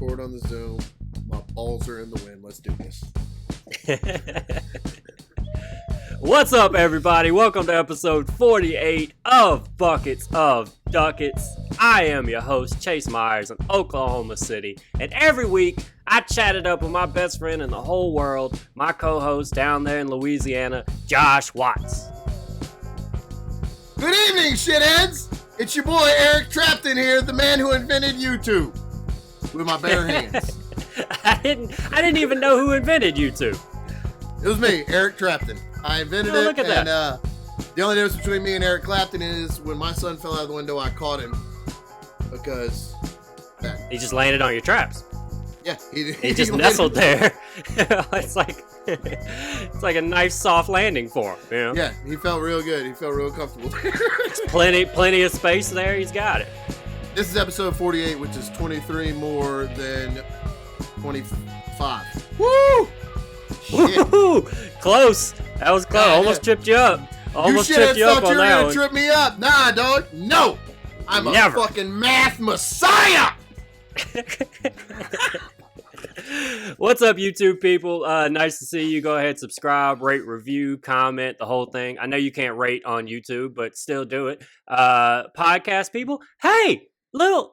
record on the Zoom. My balls are in the wind. Let's do this. What's up, everybody? Welcome to episode 48 of Buckets of Duckets. I am your host, Chase Myers in Oklahoma City. And every week, I chat it up with my best friend in the whole world, my co-host down there in Louisiana, Josh Watts. Good evening, shitheads! It's your boy, Eric Trapton here, the man who invented YouTube. With my bare hands. I didn't even know who invented YouTube. It was me, Eric Trapton. I invented it, look at and that. The only difference between me and Eric Clapton is when my son fell out of the window, I caught him because He just landed on your traps. yeah, He just nestled there. It's like a nice soft landing for him. You know? Yeah, he felt real good. He felt real comfortable. Plenty of space there. He's got it. This is episode 48, which is 23 more than 25. Woo! Shit. Woo-hoo! Close. That was close. Yeah, Almost tripped you up. Almost you tripped you up thought on you were that gonna one. trip me up. Nah, dog. No. I'm Never. a fucking math messiah. What's up, YouTube people? Nice to see you. Go ahead, subscribe, rate, review, comment, the whole thing. I know you can't rate on YouTube, but still do it. Podcast people, hey, little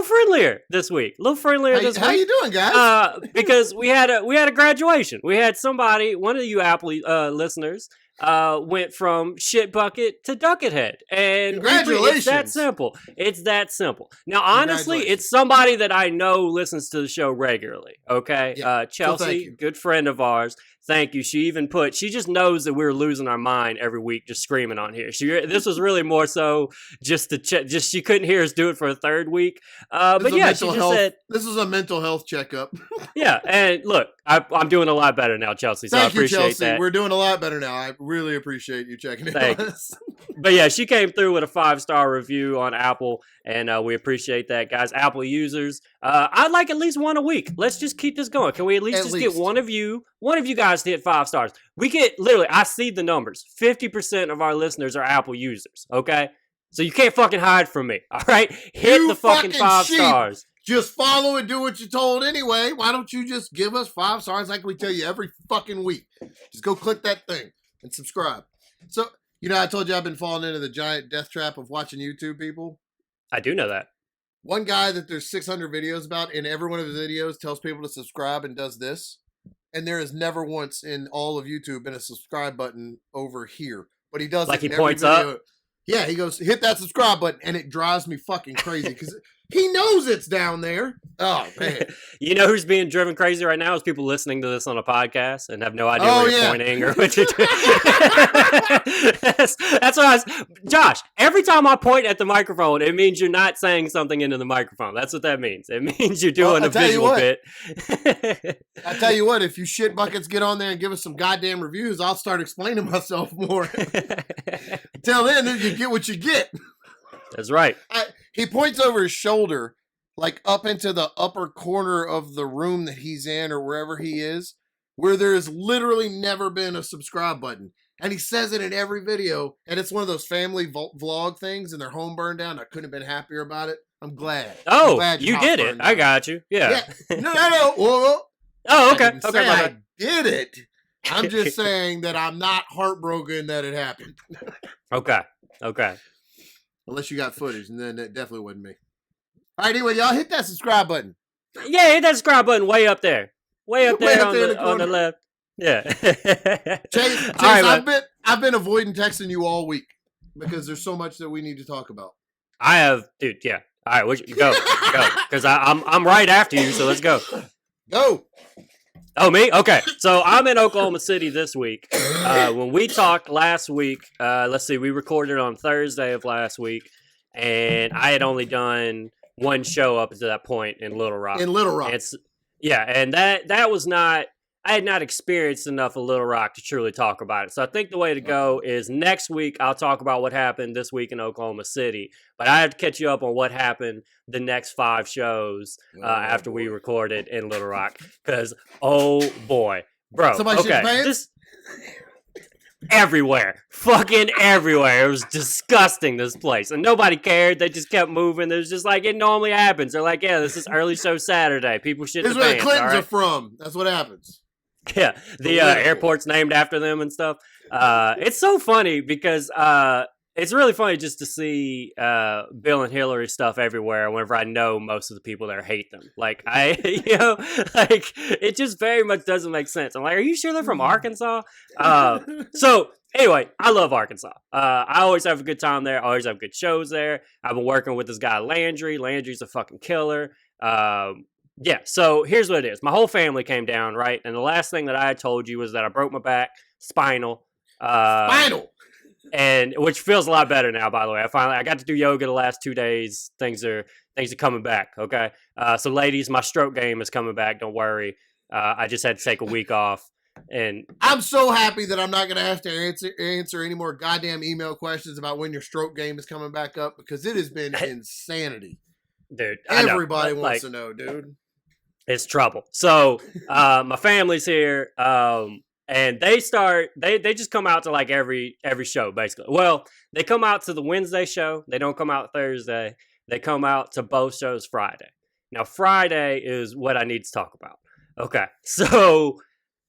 friendlier this week. How you doing, guys? Because we had a graduation. We had somebody, one of you Apple listeners, went from shit bucket to ducket head, and Congratulations. It's that simple. Now, honestly, it's somebody that I know listens to the show regularly. Okay, Yeah. Chelsea, good friend of ours. Thank you. She just knows that we're losing our mind every week just screaming on here. This was really more so just to check. Just she couldn't hear us do it for a third week. But yeah, she just said this is a mental health checkup. yeah. And look, I'm doing a lot better now, Chelsea. So Thank I appreciate you, Chelsea. that. We're doing a lot better now. I really appreciate you checking in Thank on you. us. But yeah, she came through with a 5-star review on Apple, and we appreciate that, guys. Apple users, I'd like at least one a week. Let's just keep this going. Can we at least get one of you guys to hit 5 stars? We get literally, I see the numbers. 50% of our listeners are Apple users. Okay, so you can't fucking hide from me. All right, hit the fucking 5 sheep. stars. Just follow and do what you're told anyway. Why don't you just give us 5 stars like we tell you every fucking week? Just go click that thing and subscribe. So, I told you I've been falling into the giant death trap of watching YouTube people. I do know that. One guy that there's 600 videos about, and every one of his videos tells people to subscribe and does this. And there has never once in all of YouTube been a subscribe button over here. But he does like it in he points every video. up? Yeah, he goes, hit that subscribe button, and it drives me fucking crazy because he knows it's down there. Oh, man. You know who's being driven crazy right now is people listening to this on a podcast and have no idea where you're pointing or what you're doing. That's what I was... Josh, every time I point at the microphone, it means you're not saying something into the microphone. That's what that means. It means you're doing a visual bit. I tell you what, if you shit buckets get on there and give us some goddamn reviews, I'll start explaining myself more. Till then, you get what you get. That's right. He points over his shoulder, like up into the upper corner of the room that he's in or wherever he is, where there has literally never been a subscribe button. And he says it in every video, and it's one of those family vlog things, and their home burned down. I couldn't have been happier about it. I'm glad. Oh, I'm glad you did it. I got you. Yeah. No. Whoa. Oh, okay. I did it. I'm just saying that I'm not heartbroken that it happened. Okay. Unless you got footage, and then it definitely wasn't me. All right, anyway, y'all hit that subscribe button. Yeah, hit that subscribe button way up there. Way up there on the left. Yeah. Chase, right, I've been avoiding texting you all week because there's so much that we need to talk about. I have, dude. Yeah. All right, go, because I'm right after you. So let's go. Go. Oh, me? Okay. So I'm in Oklahoma City this week. When we talked last week, let's see, we recorded on Thursday of last week, and I had only done one show up to that point in Little Rock. And that was not, I had not experienced enough of Little Rock to truly talk about it. So I think the way to go is next week I'll talk about what happened this week in Oklahoma City. But I have to catch you up on what happened the next 5 shows after we recorded in Little Rock. Because, oh boy. Bro, Somebody okay. everywhere. Fucking everywhere. It was disgusting, this place. And nobody cared. They just kept moving. It was just like it normally happens. They're like, yeah, this is early show Saturday. People shit This the is where the pants, Clintons all right? are from. That's what happens. Yeah, the airport's named after them and stuff. It's so funny because it's really funny just to see Bill and Hillary stuff everywhere. Whenever I know most of the people there hate them, like like it just very much doesn't make sense. I'm like, are you sure they're from Arkansas? So anyway, I love Arkansas. I always have a good time there. I always have good shows there. I've been working with this guy Landry. Landry's a fucking killer. Yeah, so here's what it is. My whole family came down, right? And the last thing that I had told you was that I broke my back, spinal. Spinal. And which feels a lot better now, by the way. I got to do yoga the last 2 days. Things are coming back, okay? So ladies, my stroke game is coming back. Don't worry. I just had to take a week off. And I'm so happy that I'm not going to have to answer any more goddamn email questions about when your stroke game is coming back up, because it has been insanity. Dude, everybody wants to know, dude. It's trouble. So my family's here, and they just come out to like every show, basically. Well, they come out to the Wednesday show. They don't come out Thursday. They come out to both shows Friday. Now, Friday is what I need to talk about. Okay, so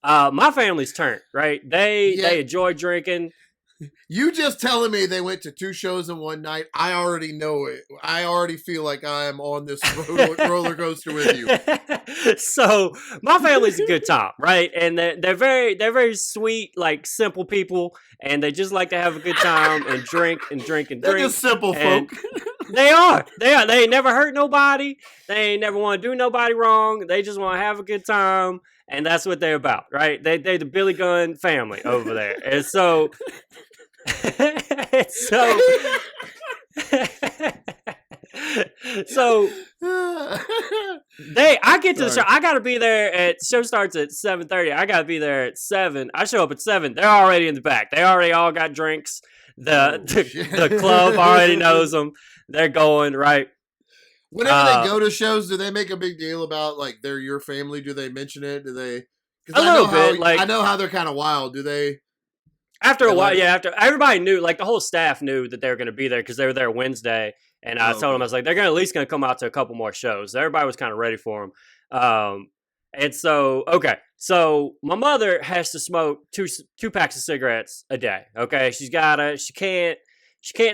my family's turn, right? They enjoy drinking. You just telling me they went to 2 shows in one night. I already know it. I already feel like I am on this roller coaster with you. So my family's a good time, right? And they're very sweet, like simple people, and they just like to have a good time and drink and drink and drink. They're just simple folk. They are. They ain't never hurt nobody. They ain't never want to do nobody wrong. They just want to have a good time, and that's what they're about, right? They the Billy Gunn family over there, and so. So I get to the show. I gotta be there show starts at 7:30. I gotta be there at 7. I show up at 7. They're already in the back. They already all got drinks. The club already knows them. They're going, right? Whenever they go to shows, do they make a big deal about like they're your family? Do they mention it? Do they? A little bit. I know how they're kind of wild. Do they? After a while, after everybody knew, like the whole staff knew that they were going to be there because they were there Wednesday, and I told them, I was like, they're at least going to come out to a couple more shows. Everybody was kind of ready for them, and so my mother has to smoke two packs of cigarettes a day. Okay, she can't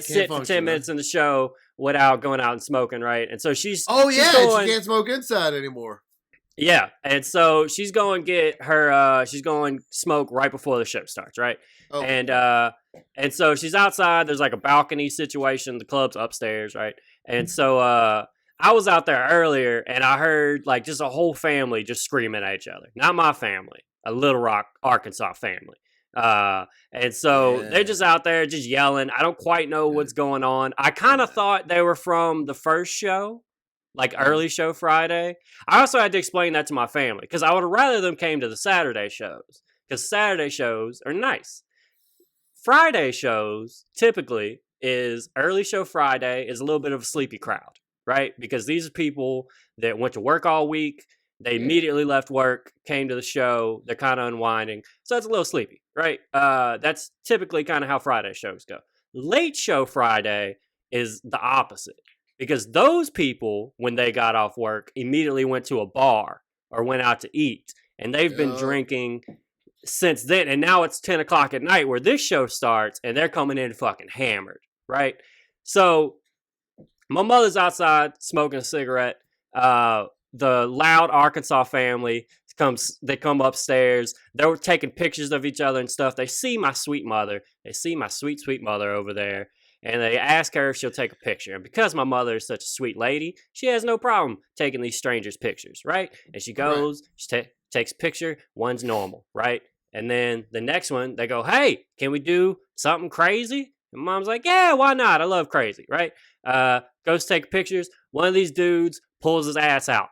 sit for 10 minutes in the show without going out and smoking, right? And so she's she can't smoke inside anymore. Yeah, and so she's going to get her. She's going to smoke right before the show starts, right? Oh. And so she's outside. There's like a balcony situation. The club's upstairs, right? And so I was out there earlier, and I heard like just a whole family just screaming at each other. Not my family, a Little Rock, Arkansas family. And so they're just out there just yelling. I don't quite know what's going on. I kind of thought they were from the first show. Like early show Friday. I also had to explain that to my family because I would have rather them came to the Saturday shows because Saturday shows are nice. Friday shows typically is early show Friday is a little bit of a sleepy crowd, right? Because these are people that went to work all week. They immediately left work, came to the show. They're kind of unwinding. So it's a little sleepy, right? That's typically kind of how Friday shows go. Late show Friday is the opposite. Because those people, when they got off work, immediately went to a bar or went out to eat. And they've been drinking since then. And now it's 10 o'clock at night where this show starts and they're coming in fucking hammered, right? So my mother's outside smoking a cigarette. The loud Arkansas family they come upstairs. They're taking pictures of each other and stuff. They see my sweet mother. They see my sweet, sweet mother over there. And they ask her if she'll take a picture. And because my mother is such a sweet lady, she has no problem taking these strangers' pictures, right? And she goes, she takes a picture, one's normal, right? And then the next one, they go, hey, can we do something crazy? And mom's like, yeah, why not? I love crazy, right? Goes to take pictures. One of these dudes pulls his ass out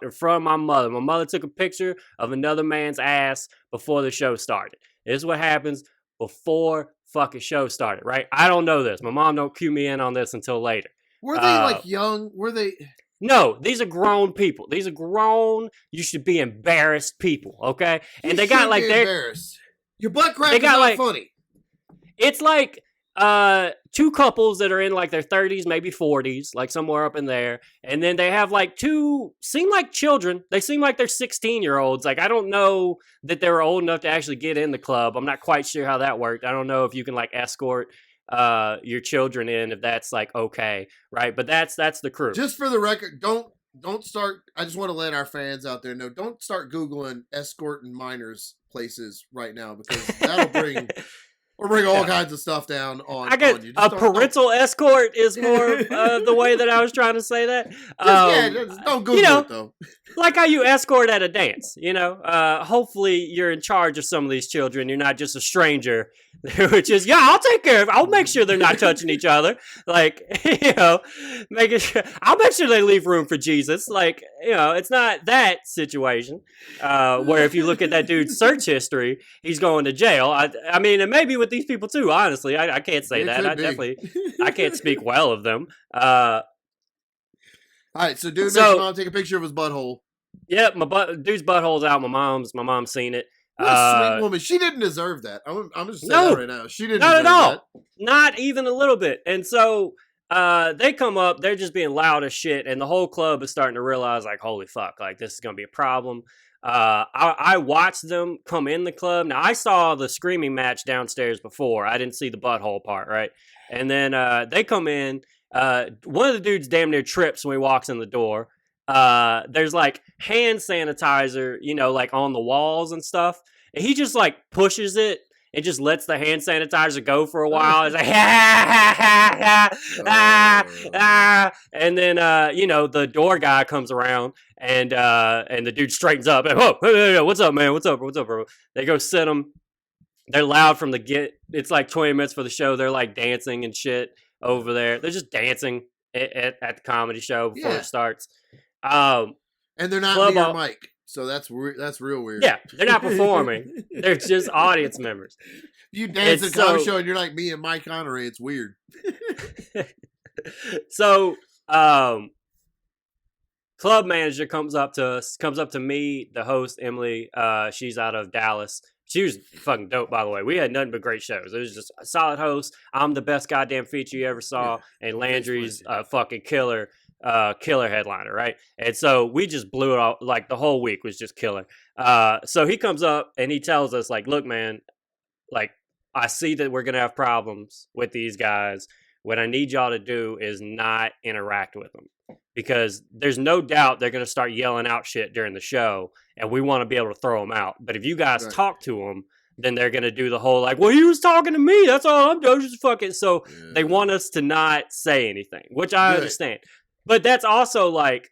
in front of my mother. My mother took a picture of another man's ass before the show started. This is what happens before fucking show started, right? I don't know this. My mom don't cue me in on this until later. Were they like young? Were they? No, these are grown people. These are grown. You should be embarrassed people, okay? And they got like they're embarrassed. Your butt crack They is got, not like, funny. it's like two couples that are in like their 30s, maybe 40s, like somewhere up in there. And then they have like two, seem like children. They seem like they're 16-year-olds. Like, I don't know that they were old enough to actually get in the club. I'm not quite sure how that worked. I don't know if you can like escort your children in, if that's like okay, right? But that's the crew. Just for the record, don't start. I just want to let our fans out there know, don't start Googling escort and minors places right now, because that'll bring all kinds of stuff down on. I guess you. A parental escort is more the way that I was trying to say that. Don't Google it though. Like how you escort at a dance, hopefully you're in charge of some of these children. You're not just a stranger, which is, I'll take care of it. I'll make sure they're not touching each other. Like, making sure, I'll make sure they leave room for Jesus. Like, it's not that situation where if you look at that dude's search history, he's going to jail. I mean, and maybe with these people too, honestly. I can't say that. I can't speak well of them. All right, so dude makes your mom take a picture of his butthole. Yep, dude's butthole's out. My mom's seen it. What a sweet woman. She didn't deserve that. I'm just saying that right now. She didn't not deserve at all. That. Not even a little bit. And so they come up, they're just being loud as shit, and the whole club is starting to realize, like, holy fuck, like, this is going to be a problem. I watched them come in the club. Now, I saw the screaming match downstairs before. I didn't see the butthole part, right? And then they come in. One of the dudes damn near trips when he walks in the door. There's like hand sanitizer, like on the walls and stuff. And he just like pushes it and just lets the hand sanitizer go for a while. It's like, and then, the door guy comes around and the dude straightens up. And, whoa, hey, what's up, man? What's up, bro? They go sit him. They're loud from the get. It's like 20 minutes for the show. They're like dancing and shit over there. They're just dancing at the comedy show before it starts. And they're not near Mike, so that's real weird. Yeah, they're not performing. They're just audience members. You dance at a comedy show and you're like me and Mike Connery. It's weird. So, club manager comes up to me, the host, Emily. She's out of Dallas. She was fucking dope, by the way. We had nothing but great shows. It was just a solid host. I'm the best goddamn feature you ever saw, and Landry's a fucking killer headliner, right? And so we just blew it off. Like, the whole week was just killer. So he comes up and he tells us, like, look, man, like, I see that we're gonna have problems with these guys. What I need y'all to do is not interact with them, because there's no doubt they're going to start yelling out shit during the show, and we want to be able to throw them out. But if you guys talk to them, then they're going to do the whole, like, well, he was talking to me. That's all I'm doing. Just fucking. So they want us to not say anything, which I understand. But that's also like,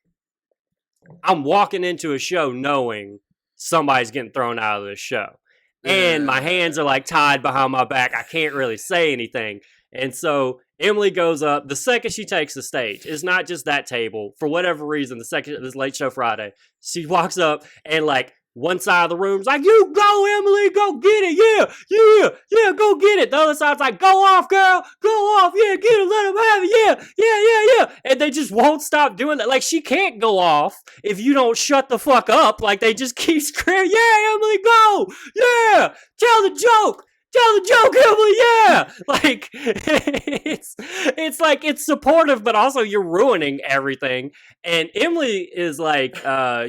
I'm walking into a show knowing somebody's getting thrown out of the show. And my hands are like tied behind my back. I can't really say anything. And so Emily goes up. The second she takes the stage, it's not just that table. For whatever reason, the second this Late Show Friday, she walks up and like one side of the room's like, you go, Emily, go get it. Yeah, go get it. The other side's like, go off, girl, go off. Yeah, get it, let him have it. Yeah. And they just won't stop doing that. Like, she can't go off if you don't shut the fuck up. Like, they just keep screaming, yeah, Emily, go. Yeah, tell the joke. Tell the joke, Emily, yeah! Like, it's like, it's supportive, but also you're ruining everything. And Emily is like,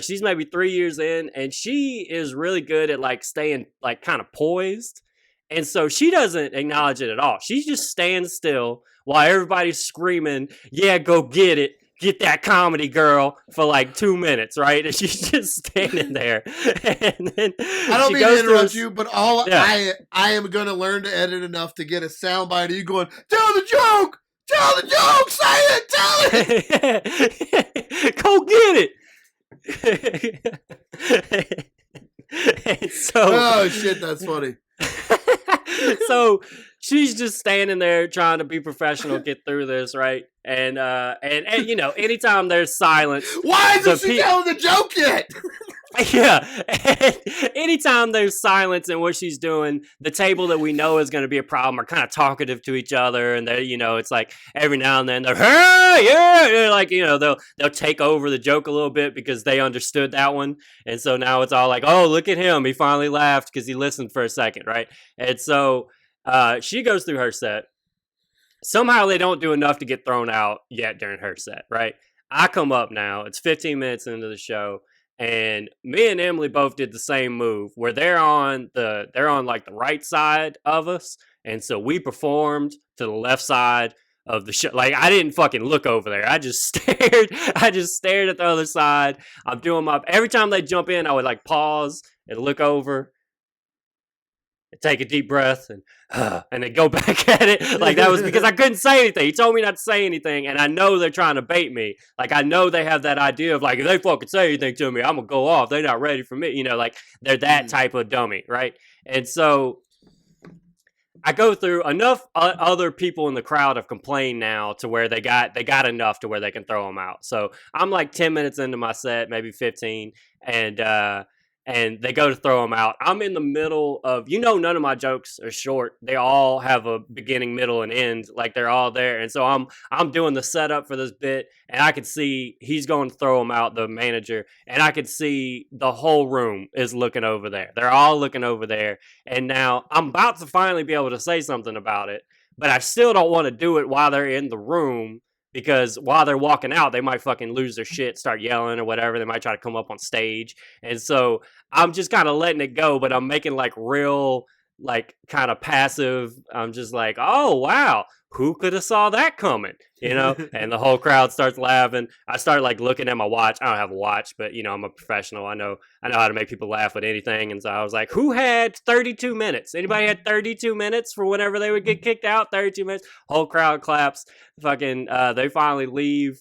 she's maybe 3 years in, and she is really good at, like, staying, like, kind of poised. And so she doesn't acknowledge it at all. She just stands still while everybody's screaming, yeah, go get it. Get that comedy, girl, for like 2 minutes, right? And she's just standing there. And then I don't mean to interrupt you, but I am going to learn to edit enough to get a soundbite of you going, tell the joke, say it, tell it. Go get it. And so, oh, shit, that's funny. So she's just standing there trying to be professional, get through this, right? And you know, anytime there's silence, why isn't she telling the joke yet? Yeah. Anytime there's silence in what she's doing, the table that we know is going to be a problem are kind of talkative to each other, and they, you know, it's like every now and then they're, hey, yeah, they're like, you know, they'll take over the joke a little bit because they understood that one, and so now it's all like, oh, look at him, he finally laughed because he listened for a second, right? And so she goes through her set. Somehow they don't do enough to get thrown out yet during her set, right? I come up now. It's 15 minutes into the show. And me and Emily both did the same move where they're on like the right side of us, and so we performed to the left side of the show. Like I didn't fucking look over there. I just stared. I just stared at the other side. I'm doing my every time they jump in, I would like pause and look over, and take a deep breath, and then go back at it. Like that was because I couldn't say anything. He told me not to say anything, and I know they're trying to bait me. Like I know they have that idea of like, if they fucking say anything to me, I'm gonna go off. They're not ready for me. You know, like they're that type of dummy, right? And so I go through enough other people in the crowd have complained now to where they got enough to where they can throw them out. So I'm like 10 minutes into my set, maybe 15, and they go to throw them out. I'm in the middle of, you know, none of my jokes are short. They all have a beginning, middle, and end. Like they're all there. And so I'm doing the setup for this bit, and I could see he's going to throw them out, the manager, and I could see the whole room is looking over there. They're all looking over there. And now I'm about to finally be able to say something about it, but I still don't want to do it while they're in the room. Because while they're walking out, they might fucking lose their shit, start yelling or whatever. They might try to come up on stage. And so I'm just kind of letting it go, but I'm making like real, like kind of passive. I'm just like, oh, wow, who could have saw that coming? You know? And the whole crowd starts laughing. I start like looking at my watch. I don't have a watch, but you know, I'm a professional. I know how to make people laugh with anything. And so I was like, who had 32 minutes? Anybody had 32 minutes for whenever they would get kicked out? 32 minutes. Whole crowd claps. Fucking, they finally leave.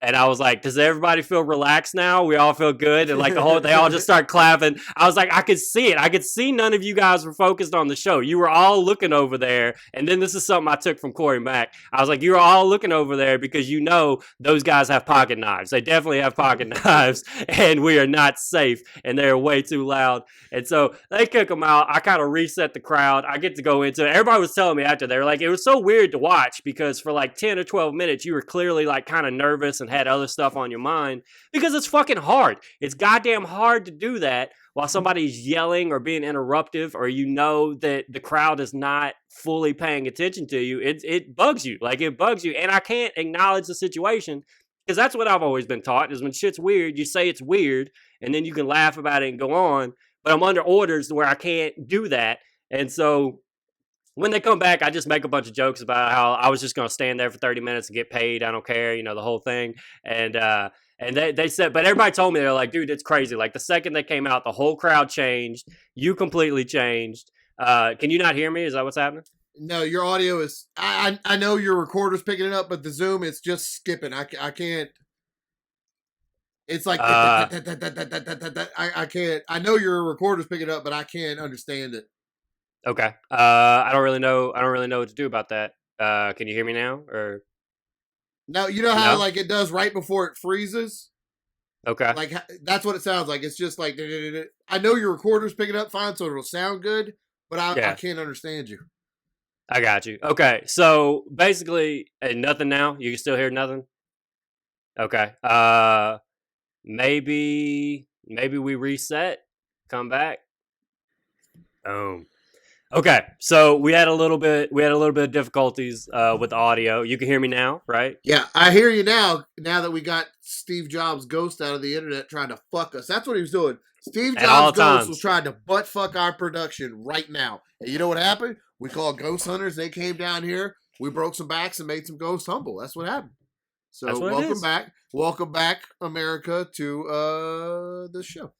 And I was like, does everybody feel relaxed now? We all feel good. And like they all just start clapping. I was like, I could see it. I could see none of you guys were focused on the show. You were all looking over there. And then this is something I took from Corey Mack. I was like, you were all looking over there because you know those guys have pocket knives. They definitely have pocket knives, and we are not safe. And they're way too loud. And so they kick them out. I kind of reset the crowd. I get to go into it. Everybody was telling me after, they were like, it was so weird to watch because for like 10 or 12 minutes, you were clearly like kind of nervous and had other stuff on your mind because it's fucking hard. It's goddamn hard to do that while somebody's yelling or being interruptive, or you know that the crowd is not fully paying attention to you. It bugs you. Like it bugs you. And I can't acknowledge the situation because that's what I've always been taught is when shit's weird, you say it's weird and then you can laugh about it and go on. But I'm under orders where I can't do that. And so when they come back, I just make a bunch of jokes about how I was just going to stand there for 30 minutes and get paid. I don't care, you know, the whole thing. And they said, but everybody told me, they're like, dude, it's crazy. Like the second they came out, the whole crowd changed. You completely changed. Can you not hear me? Is that what's happening? No, your audio is, I know your recorder's picking it up, but the Zoom, it's just skipping. I can't. It's like, I can't, I know your recorder's picking it up, but I can't understand it. Okay. I don't really know what to do about that. Can you hear me now or? No, you know how like it does right before it freezes? Okay. Like that's what it sounds like. It's just like, I know your recorder's picking up fine, so it'll sound good, but I can't understand you. I got you. Okay. So basically nothing now. You can still hear nothing. Okay. Maybe we reset, come back. Boom. Okay, so we had a little bit of difficulties with the audio. You can hear me now, right? Yeah, I hear you now. Now that we got Steve Jobs' ghost out of the internet trying to fuck us, that's what he was doing. Steve Jobs' ghost was trying to butt fuck our production right now. And you know what happened? We called ghost hunters. They came down here. We broke some backs and made some ghosts humble. That's what happened. So welcome back, America, to the show.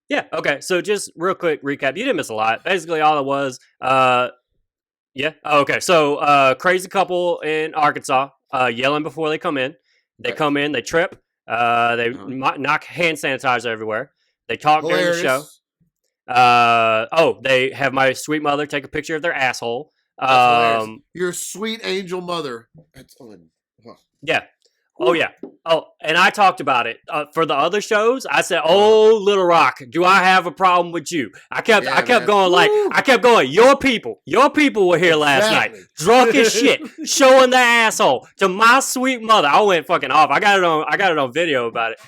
Yeah, okay. So just real quick recap. You didn't miss a lot. Basically all it was, yeah. Okay. So crazy couple in Arkansas, yelling before they come in. They come in, they trip, they knock hand sanitizer everywhere. They talk during the show. They have my sweet mother take a picture of their asshole. That's hilarious. Um, Your sweet angel mother. That's on. yeah. Oh yeah. Oh, and I talked about it for the other shows. I said, "Oh, Little Rock, do I have a problem with you?" I kept man. going like, Woo! I kept going. Your people were here last night, Exactly. drunk as shit, showing their asshole to my sweet mother. I went fucking off. I got it on video about it.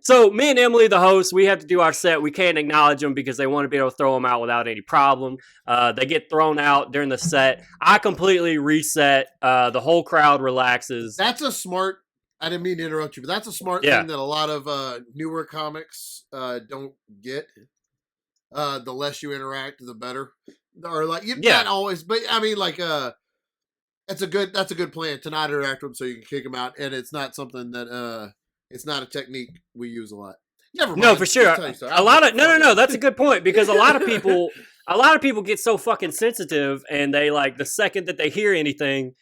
So me and Emily, the host, we have to do our set. We can't acknowledge them because they want to be able to throw them out without any problem. They get thrown out during the set. I completely reset. The whole crowd relaxes. That's a smart. I didn't mean to interrupt you, but that's a smart thing that a lot of newer comics don't get. The less you interact, the better. Or like, not always, but I mean, like, that's a good plan to not interact with them so you can kick them out, and it's not something that it's not a technique we use a lot. Never mind. No, for sure. A lot of no. That's a good point because a lot of people get so fucking sensitive, and they like the second that they hear anything,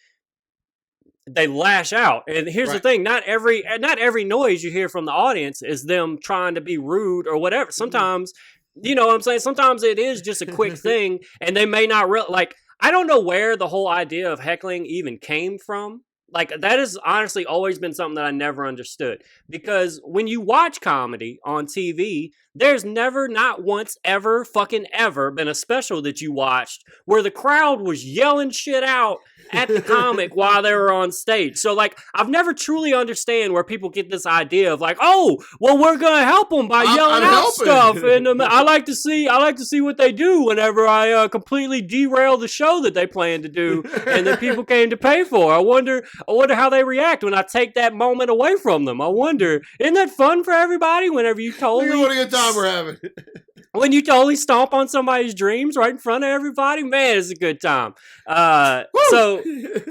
they lash out. And here's the thing: not every noise you hear from the audience is them trying to be rude or whatever. Sometimes, you know what I'm saying? Sometimes it is just a quick thing, and they may not like. I don't know where the whole idea of heckling even came from. Like, that has honestly always been something that I never understood. Because when you watch comedy on TV, there's never, not once, ever, fucking ever been a special that you watched where the crowd was yelling shit out at the comic while they were on stage. So, like, I've never truly understand where people get this idea of like, oh, well, we're gonna help them by yelling out stuff. And I like to see what they do whenever I completely derail the show that they plan to do and that people came to pay for. I wonder how they react when I take that moment away from them. I wonder, isn't that fun for everybody? Whenever you totally, what a good time we're having. When you totally stomp on somebody's dreams right in front of everybody, man, it's a good time. So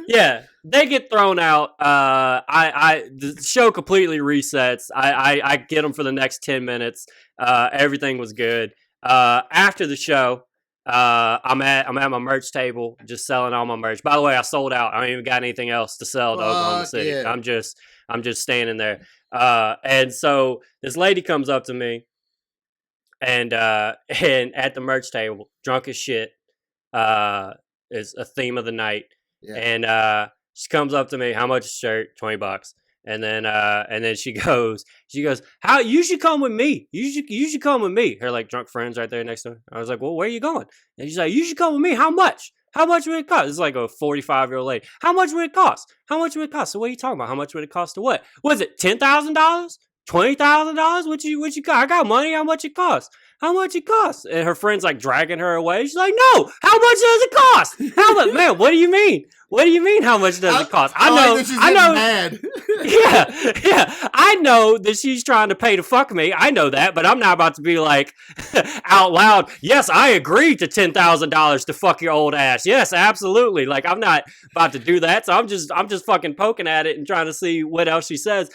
yeah, they get thrown out. The show completely resets. I get them for the next 10 minutes. Everything was good. After the show, I'm at my merch table, just selling all my merch. By the way, I sold out. I don't even got anything else to sell to Oklahoma City. Yeah. I'm just standing there. And so this lady comes up to me. And at the merch table, drunk as shit, is a theme of the night. Yeah. And she comes up to me, how much is shirt? $20. And then she goes, how, you should come with me. You should come with me. Her like drunk friends right there next to her. I was like, well, where are you going? And she's like, you should come with me. How much? How much would it cost? It's like a 45-year-old lady. How much would it cost? How much would it cost? So what are you talking about? How much would it cost to what? Was it $10,000? $20,000? What you got? I got money. How much it costs? How much it costs? And her friend's like dragging her away. She's like, no. How much does it cost? How much? Man, what do you mean? What do you mean? How much does it cost? I know. Mad. Yeah. I know that she's trying to pay to fuck me. I know that, but I'm not about to be like out loud. Yes, I agree to $10,000 to fuck your old ass. Yes, absolutely. Like, I'm not about to do that. So I'm just fucking poking at it and trying to see what else she says.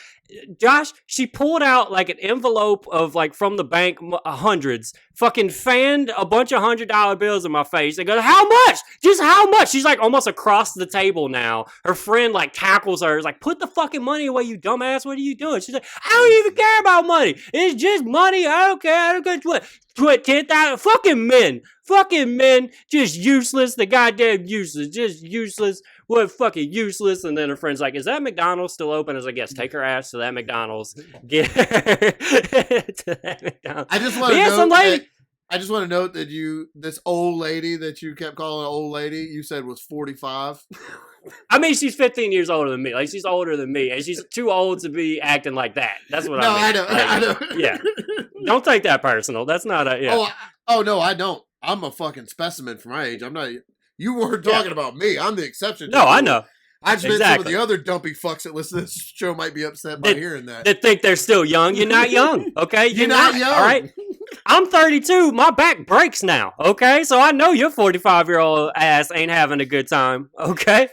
Josh, she pulled out like an envelope of like from the bank hundreds, fucking fanned a bunch of $100 bills in my face. They go, how much? Just how much? She's like almost across the table now. Her friend like tackles her, like, put the fucking money away, you dumbass. What are you doing? She's like, I don't even care about money. It's just money. I don't care. I don't care what 10,000 fucking men, just useless. The goddamn useless, just useless. What fucking useless. And then her friend's like, is that McDonald's still open? I was like, yes, take her ass to that McDonald's. Get her to that McDonald's. I just want to note that this old lady that you kept calling an old lady, you said was 45. I mean, she's 15 years older than me. Like, she's older than me, and she's too old to be acting like that. That's what I mean. I know. Yeah. Don't take that personal. That's not a, yeah. Oh, no, I don't. I'm a fucking specimen for my age. I'm not, you weren't talking about me. I'm the exception. No, I know. I just meant some of the other dumpy fucks that listen to this show might be upset by hearing that. That think they're still young. You're not young, okay? You're not young. All right? I'm 32. My back breaks now, okay? So I know your 45-year-old ass ain't having a good time, okay?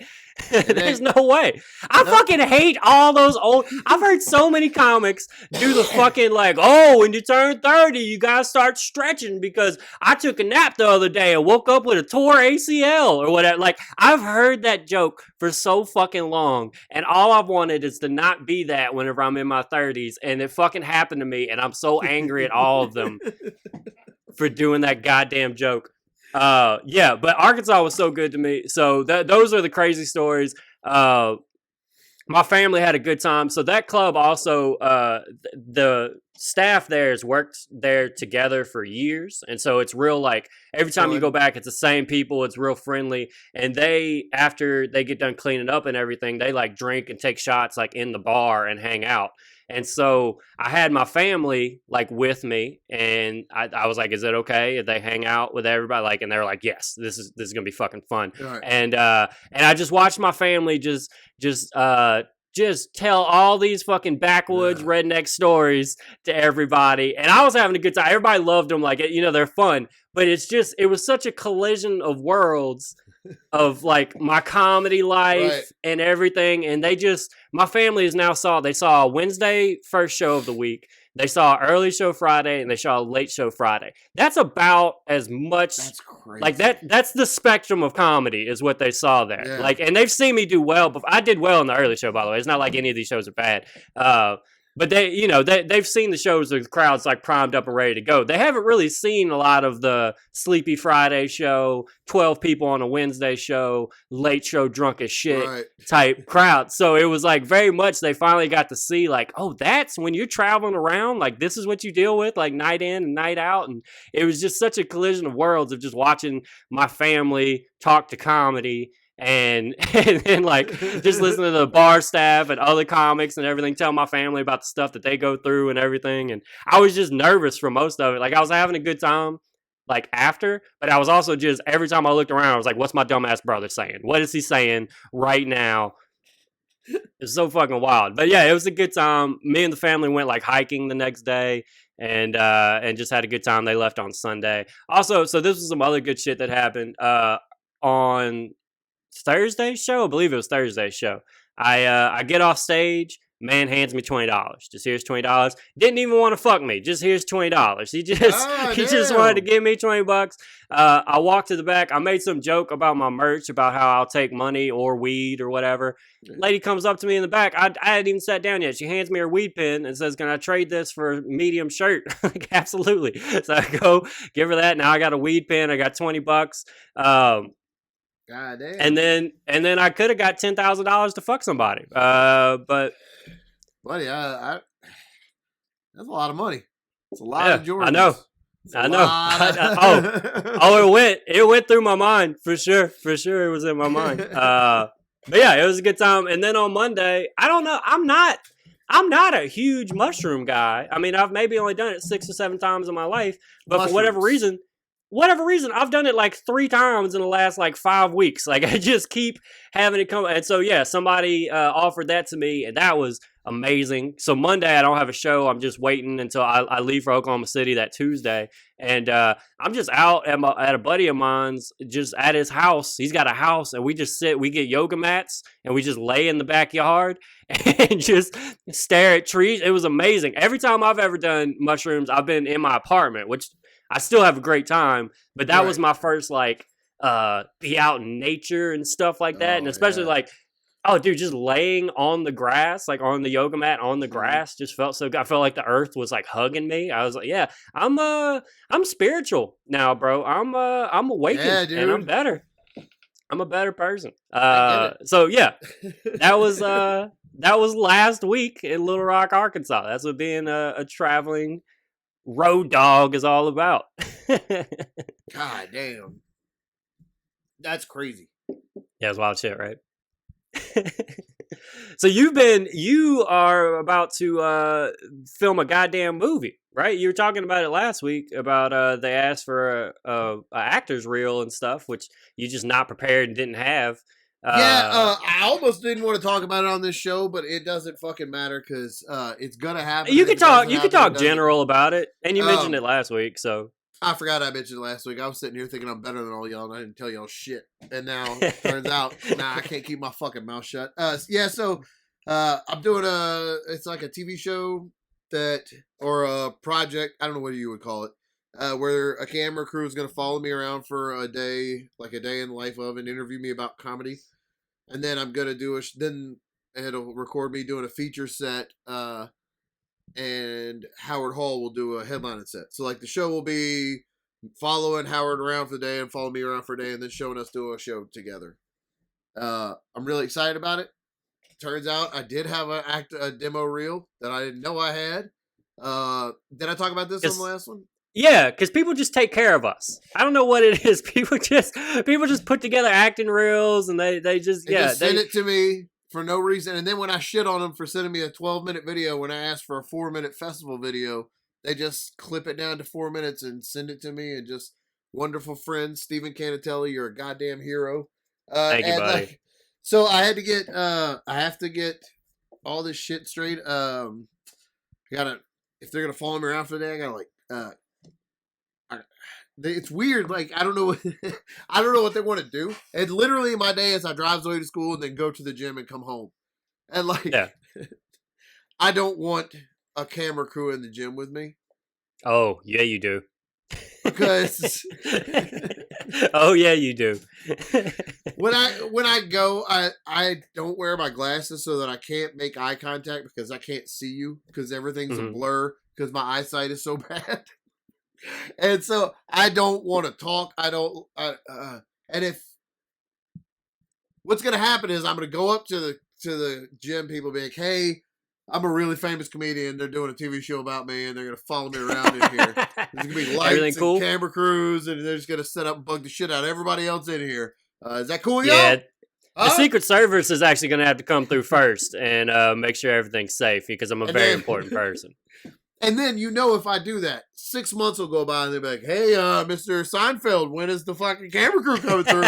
There's no way. I fucking hate all those old. I've heard so many comics do the fucking like, oh, when you turn 30, you gotta start stretching because I took a nap the other day and woke up with a tore ACL or whatever. Like, I've heard that joke for so fucking long, and all I've wanted is to not be that whenever I'm in my 30s, and it fucking happened to me, and I'm so angry at all of them for doing that goddamn joke. Yeah, but Arkansas was so good to me. So those are the crazy stories. My family had a good time. So that club also, the staff there has worked there together for years, and so it's real. Like every time you go Fun. back, it's the same people. It's real friendly, and they after they get done cleaning up and everything, they like drink and take shots like in the bar and hang out. And so I had my family like with me, and I was like, "Is it okay if they hang out with everybody?" Like, and they were like, "Yes, this is gonna be fucking fun." All right. And I just watched my family just just tell all these fucking backwoods redneck stories to everybody, and I was having a good time. Everybody loved them, like they're fun, but it was such a collision of worlds of like my comedy Right. life and everything, and my family is now they saw a Wednesday first show of the week, they saw an early show Friday, and they saw a late show Friday. That's about as much That's crazy. like that's the spectrum of comedy is what they saw there. Yeah. Like, and they've seen me do well, but I did well in the early show, by the way. It's not like any of these shows are bad. But they've seen the shows, the crowd's like primed up and ready to go. They haven't really seen a lot of the Sleepy Friday show, 12 people on a Wednesday show, late show drunk as shit Right. type crowd. So it was like very much they finally got to see like, oh, that's when you're traveling around, like this is what you deal with, like night in and night out. And it was just such a collision of worlds of just watching my family talk to comedy and then like just listening to the bar staff and other comics and everything, tell my family about the stuff that they go through and everything. And I was just nervous for most of it. Like I was having a good time like after, but I was also just every time I looked around, I was like, what's my dumbass brother saying? What is he saying right now? It's so fucking wild. But yeah, it was a good time. Me and the family went like hiking the next day and just had a good time. They left on Sunday. Also, so this was some other good shit that happened. On Thursday's show, I believe it was Thursday's show. I get off stage. Man hands me $20. Just here's $20. Didn't even want to fuck me. Just here's $20. He just wanted to give me $20. I walked to the back. I made some joke about my merch, about how I'll take money or weed or whatever. Lady comes up to me in the back. I hadn't even sat down yet. She hands me her weed pen and says, "Can I trade this for a medium shirt?" Like, absolutely. So I go give her that. Now I got a weed pen. I got $20. God damn. And then I could have got $10,000 to fuck somebody. But buddy, that's a lot of money. It's a lot of Jordans. I know. It went through my mind for sure. It was in my mind. But yeah, it was a good time. And then on Monday, I don't know. I'm not a huge mushroom guy. I mean, I've maybe only done it 6 or 7 times in my life, but for whatever reason, I've done it like 3 times in the last like 5 weeks. Like I just keep having it come. And so, yeah, somebody offered that to me, and that was amazing. So Monday, I don't have a show. I'm just waiting until I leave for Oklahoma City that Tuesday. And I'm just out at a buddy of mine's, just at his house. He's got a house, and we just sit. We get yoga mats, and we just lay in the backyard and just stare at trees. It was amazing. Every time I've ever done mushrooms, I've been in my apartment, which I still have a great time, but that was my first like be out in nature and stuff like that. And especially like, oh dude, just laying on the grass, like on the yoga mat on the grass, just felt so good. I felt like the earth was like hugging me. I was like, yeah, I'm spiritual now, bro. I'm awakened and I'm better. I'm a better person. So yeah, that was last week in Little Rock, Arkansas. That's what being a traveling road dog is all about. God damn. That's crazy. Yeah, it's wild shit, right? So you are about to film a goddamn movie, right? You were talking about it last week about they asked for a actor's reel and stuff, which you just not prepared and didn't have. I almost didn't want to talk about it on this show, but it doesn't fucking matter because it's gonna happen. You could talk general about it, and you mentioned it last week, so I forgot I mentioned it last week. I was sitting here thinking I'm better than all y'all, and I didn't tell y'all shit. And now turns out, I can't keep my fucking mouth shut. So I'm doing it's like a TV show or a project. I don't know what you would call it. Where a camera crew is going to follow me around for a day, like a day in the life of, and interview me about comedy. And then I'm going to do then it'll record me doing a feature set, and Howard Hall will do a headlining set. So like the show will be following Howard around for the day and following me around for a day and then showing us do a show together. I'm really excited about it. Turns out I did have a demo reel that I didn't know I had. Did I talk about this on the last one? Yeah, because people just take care of us. I don't know what it is. People just put together acting reels and they just send it to me for no reason. And then when I shit on them for sending me a 12-minute video when I asked for a 4-minute festival video, they just clip it down to 4 minutes and send it to me. And just wonderful friend Stephen Canatelli, you're a goddamn hero. Thank you, buddy. So I had to get I have to get all this shit straight. I gotta, if they're gonna follow me around for the day, I gotta it's weird. Like I don't know what they want to do. And literally my day is I drive Zoe to school and then go to the gym and come home. And I don't want a camera crew in the gym with me. Oh yeah, you do. Because oh yeah, you do. when I go, I don't wear my glasses so that I can't make eye contact because I can't see you because everything's a blur because my eyesight is so bad. And so I don't want to talk. And if what's going to happen is I'm going to go up to the gym people and be like, hey, I'm a really famous comedian. They're doing a TV show about me and they're going to follow me around in here. There's going to be lights and camera crews and they're just going to set up and bug the shit out of everybody else in here. Is that cool, y'all? Yeah. The Secret Service is actually going to have to come through first and make sure everything's safe because I'm a very important person. And then, if I do that, 6 months will go by and they'll be like, hey, Mr. Seinfeld, when is the fucking camera crew coming through?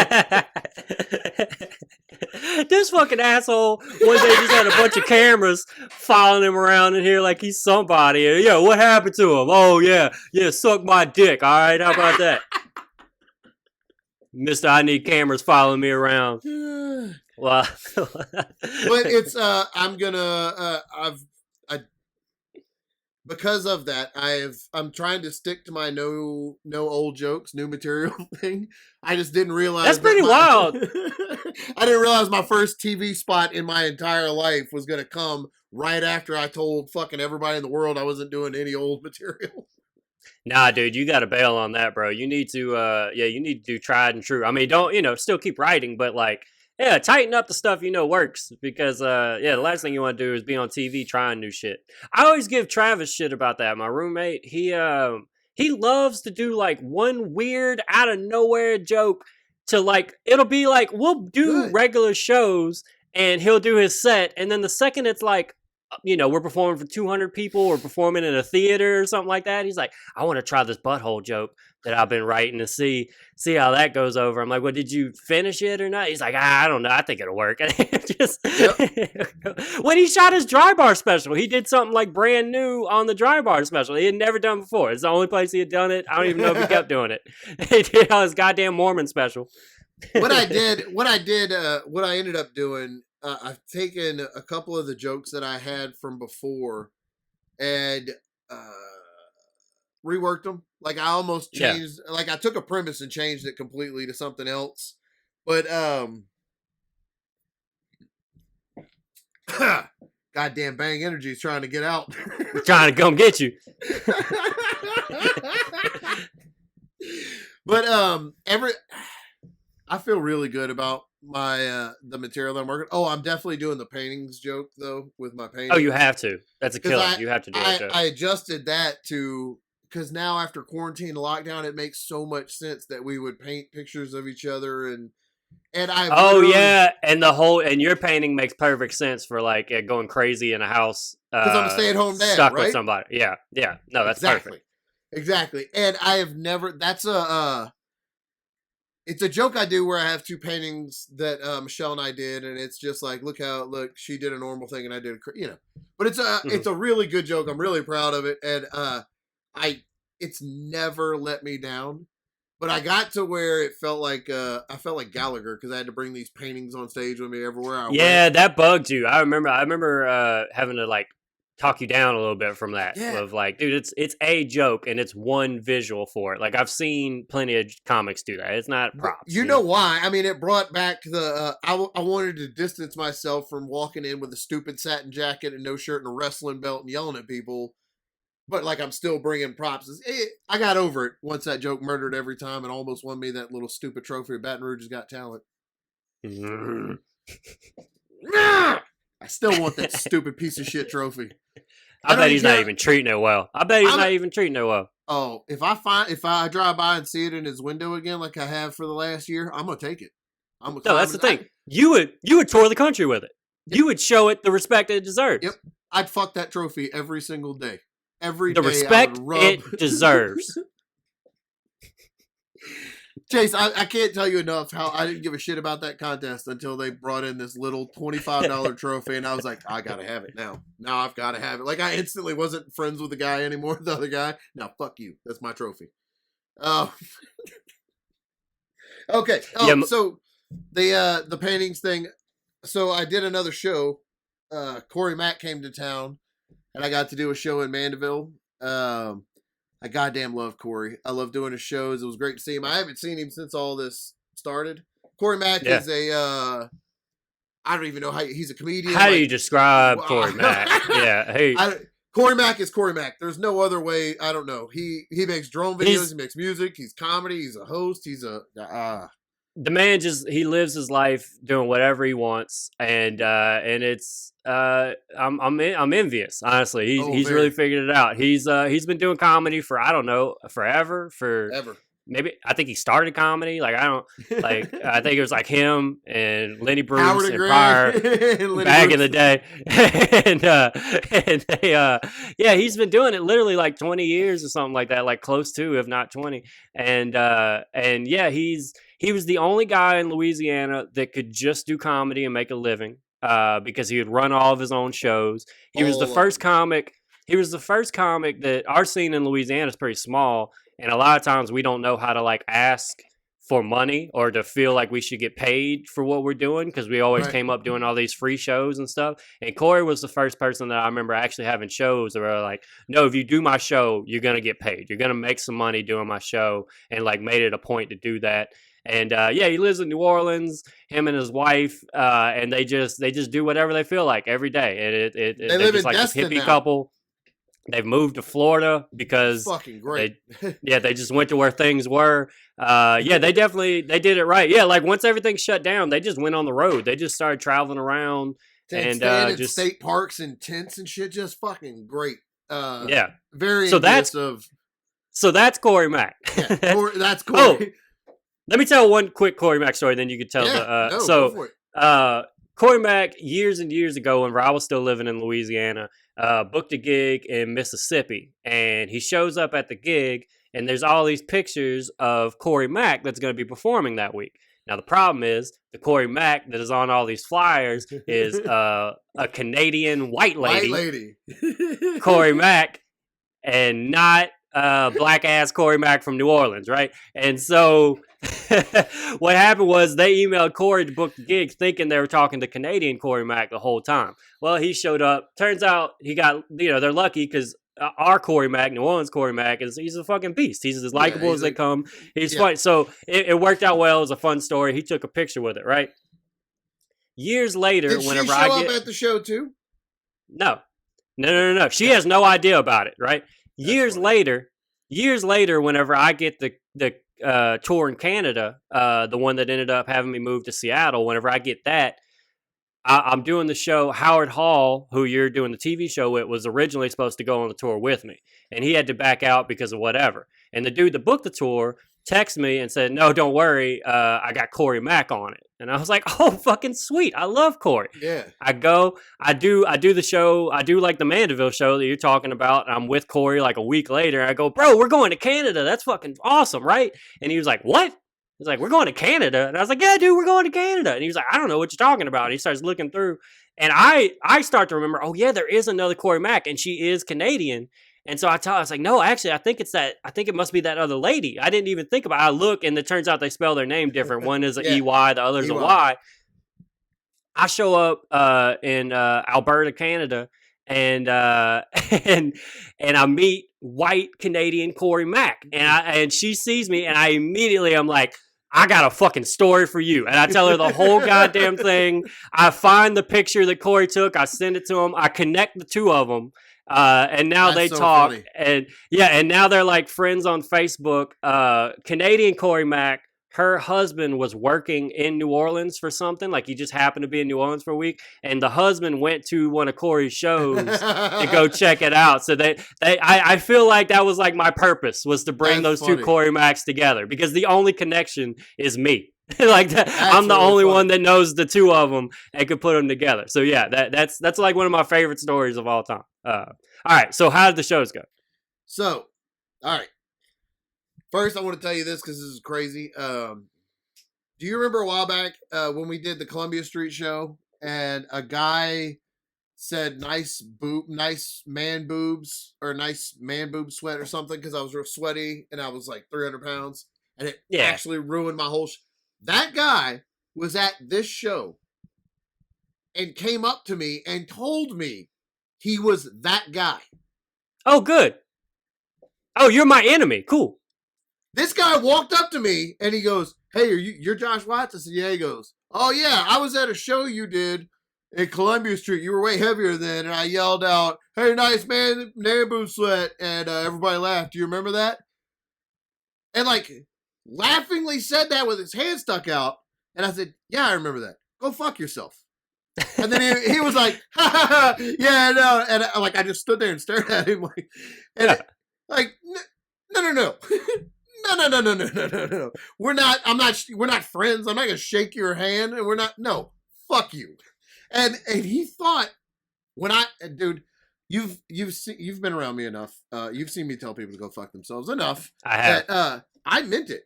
This fucking asshole, one day just had a bunch of cameras following him around in here like he's somebody. Yeah, what happened to him? Oh, yeah, suck my dick, all right? How about that? Mister, I need cameras following me around. Well, but it's, I'm gonna, because of that, I'm trying to stick to my no old jokes, new material thing. I just didn't realize that's pretty wild. I didn't realize my first TV spot in my entire life was gonna come right after I told fucking everybody in the world I wasn't doing any old material. Nah, dude, you got to bail on that, bro. You need to, you need to do tried and true. I mean, don't still keep writing, but tighten up the stuff works because the last thing you want to do is be on TV trying new shit. I always give Travis shit about that. My roommate, he loves to do one weird out of nowhere joke to it'll be we'll do regular shows and he'll do his set and then the second it's we're performing for 200 people or performing in a theater or something like that. He's like, I want to try this butthole joke that I've been writing to see how that goes over. I'm like, well, did you finish it or not? He's like, I don't know. I think it'll work. When he shot his dry bar special, he did something brand new on the dry bar special. He had never done before. It's the only place he had done it. I don't even know if he kept doing it. He did on his goddamn Mormon special. What I ended up doing, I've taken a couple of the jokes that I had from before and reworked them. I almost changed, I took a premise and changed it completely to something else. But, goddamn Bang Energy is trying to get out. Trying to come get you. But, I feel really good about my the material that I'm working. Oh, I'm definitely doing the paintings joke though with my paintings. Oh, you have to. That's a killer. You have to do that joke. I adjusted that to because now after quarantine and lockdown, it makes so much sense that we would paint pictures of each other and I. Oh yeah, and your painting makes perfect sense for going crazy in a house because I'm a stay-at-home dad, stuck right? with somebody. Yeah. No, that's perfect. Exactly, and I have never. That's it's a joke I do where I have two paintings that Michelle and I did, and it's just look she did a normal thing and I did but it's a really good joke. I'm really proud of it, and it's never let me down. But I got to where it felt like I felt like Gallagher because I had to bring these paintings on stage with me everywhere I went. Yeah, that bugged you. I remember having to talk you down a little bit from that of dude, it's a joke and it's one visual for it. I've seen plenty of comics do that. It's not props. You know why? I mean, it brought back the I wanted to distance myself from walking in with a stupid satin jacket and no shirt and a wrestling belt and yelling at people But like I'm still bringing props. I got over it once that joke murdered every time and almost won me that little stupid trophy of Baton Rouge's Got Talent. I still want that stupid piece of shit trophy. I bet he's not even treating it well. Oh, if I drive by and see it in his window again, like I have for the last year, I'm gonna take it. No, that's the thing. You would tour the country with it. Yep. You would show it the respect it deserves. Yep, I'd fuck that trophy every single day. The respect it deserves. Chase, I can't tell you enough how I didn't give a shit about that contest until they brought in this little $25 trophy, and I was like, I gotta have it now. Now I've gotta have it. Like, I instantly wasn't friends with the guy anymore, the other guy. Now, fuck you. That's my trophy. Okay. So the paintings thing. So I did another show. Corey Mack came to town, and I got to do a show in Mandeville. I goddamn love Corey. I love doing his shows. It was great to see him. I haven't seen him since all this started. Corey Mack is I don't even know how he's a comedian. How do you describe Corey Mack? Yeah, hey. Corey Mack is Corey Mack. There's no other way. I don't know. He makes drone videos. He makes music. He's comedy. He's a host. He's the man he lives his life doing whatever he wants, and it's I'm envious, honestly. He's really figured it out. He's been doing comedy for I don't know forever. Maybe I think he started comedy. Like I think it was like him and Lenny Bruce and Pryor back in the day, and he's been doing it literally like 20 years or something like that, like close to, if not 20. And yeah, he was the only guy in Louisiana that could just do comedy and make a living because he would run all of his own shows. He was the first comic that our scene in Louisiana is pretty small. And a lot of times we don't know how to like ask for money or to feel like we should get paid for what we're doing because we always came up doing all these free shows and stuff. And Corey was the first person that I remember actually having shows that were like, no, if you do my show, you're going to get paid. You're going to make some money doing my show, and like made it a point to do that. And he lives in New Orleans, him and his wife, and they just do whatever they feel like every day. And they live just like this hippie couple. They've moved to Florida because fucking great. They just went to where things were. They did it right. Yeah, like once everything shut down, they just went on the road. They just started traveling around and just state parks and tents and shit. Just fucking great. Very. So that's Corey Mack. Yeah, that's Corey. Let me tell one quick Corey Mack story, then you can tell go for it. Corey Mack, years and years ago, when I was still living in Louisiana, booked a gig in Mississippi, and he shows up at the gig, and there's all these pictures of Corey Mack that's going to be performing that week. Now, the problem is the Corey Mack that is on all these flyers is a Canadian white lady. Corey Mack, and not black ass Corey Mack from New Orleans, right? And so what happened was they emailed Corey to book the gig thinking they were talking to Canadian Corey Mack the whole time. Well, he showed up. Turns out he got, they're lucky because our Corey Mack, New Orleans Corey Mack, he's a fucking beast. He's as likable as they come. He's funny. So it worked out well. It was a fun story. He took a picture with it, right? Years later, Did whenever she show up at the show too? No. She has no idea about it, right? Years later, whenever I get the tour in Canada, the one that ended up having me move to Seattle, whenever I get that, I'm doing the show. Howard Hall, who you're doing the TV show with, was originally supposed to go on the tour with me, and he had to back out because of whatever. And the dude that booked the tour texted me and said, no, don't worry, I got Corey Mack on it. And I was like, oh, fucking sweet. I love Corey. Yeah. I do the show. I do like the Mandeville show that you're talking about. And I'm with Corey like a week later. I go, bro, we're going to Canada. That's fucking awesome, right? And he was like, what? He's like, we're going to Canada. And I was like, yeah, dude, we're going to Canada. And he was like, I don't know what you're talking about. And he starts looking through. And I start to remember, oh, yeah, there is another Corey Mack. And she is Canadian. And so I was like, no, actually, I think it must be that other lady. I didn't even think about it. I look, and it turns out they spell their name different. One is an EY, the other's a Y. I show up in Alberta, Canada, and I meet white Canadian Corey Mack. And she sees me, and I'm like, I got a fucking story for you. And I tell her the whole goddamn thing. I find the picture that Corey took. I send it to him. I connect the two of them. And now That's they so talk, funny. and yeah, and now they're like friends on Facebook. Canadian Corey Mack, her husband was working in New Orleans for something, like he just happened to be in New Orleans for a week, and the husband went to one of Corey's shows to go check it out. So I feel like that was like my purpose, was to bring That's those two funny. Corey Macks together, because the only connection is me. Like that, That's I'm the really only funny. one that knows the two of them and could put them together. So yeah, that's like one of my favorite stories of all time. All right, so how did the shows go? So, all right. First, I want to tell you this because this is crazy. Do you remember a while back when we did the Columbia Street show and a guy said nice man boobs or nice man boob sweat or something because I was real sweaty and I was like 300 pounds and it Yeah. actually ruined my whole. That guy was at this show and came up to me and told me he was that guy. Oh, good. Oh, you're my enemy. Cool. This guy walked up to me and he goes, "Hey, you're Josh Watts?" I said, "Yeah." He goes, "Oh yeah, I was at a show you did in Columbia Street. You were way heavier then." And I yelled out, "Hey, nice man, boob sweat," and everybody laughed. Do you remember that? And like laughingly said that with his hand stuck out. And I said, "Yeah, I remember that. Go fuck yourself." And then he was like, "Ha, ha, ha, yeah, no." And I just stood there and stared at him like, and Yeah. like, no. No. We're not friends. I'm not gonna shake your hand, and we're not. No, fuck you. And he thought dude, you've been around me enough. You've seen me tell people to go fuck themselves enough. I have. That I meant it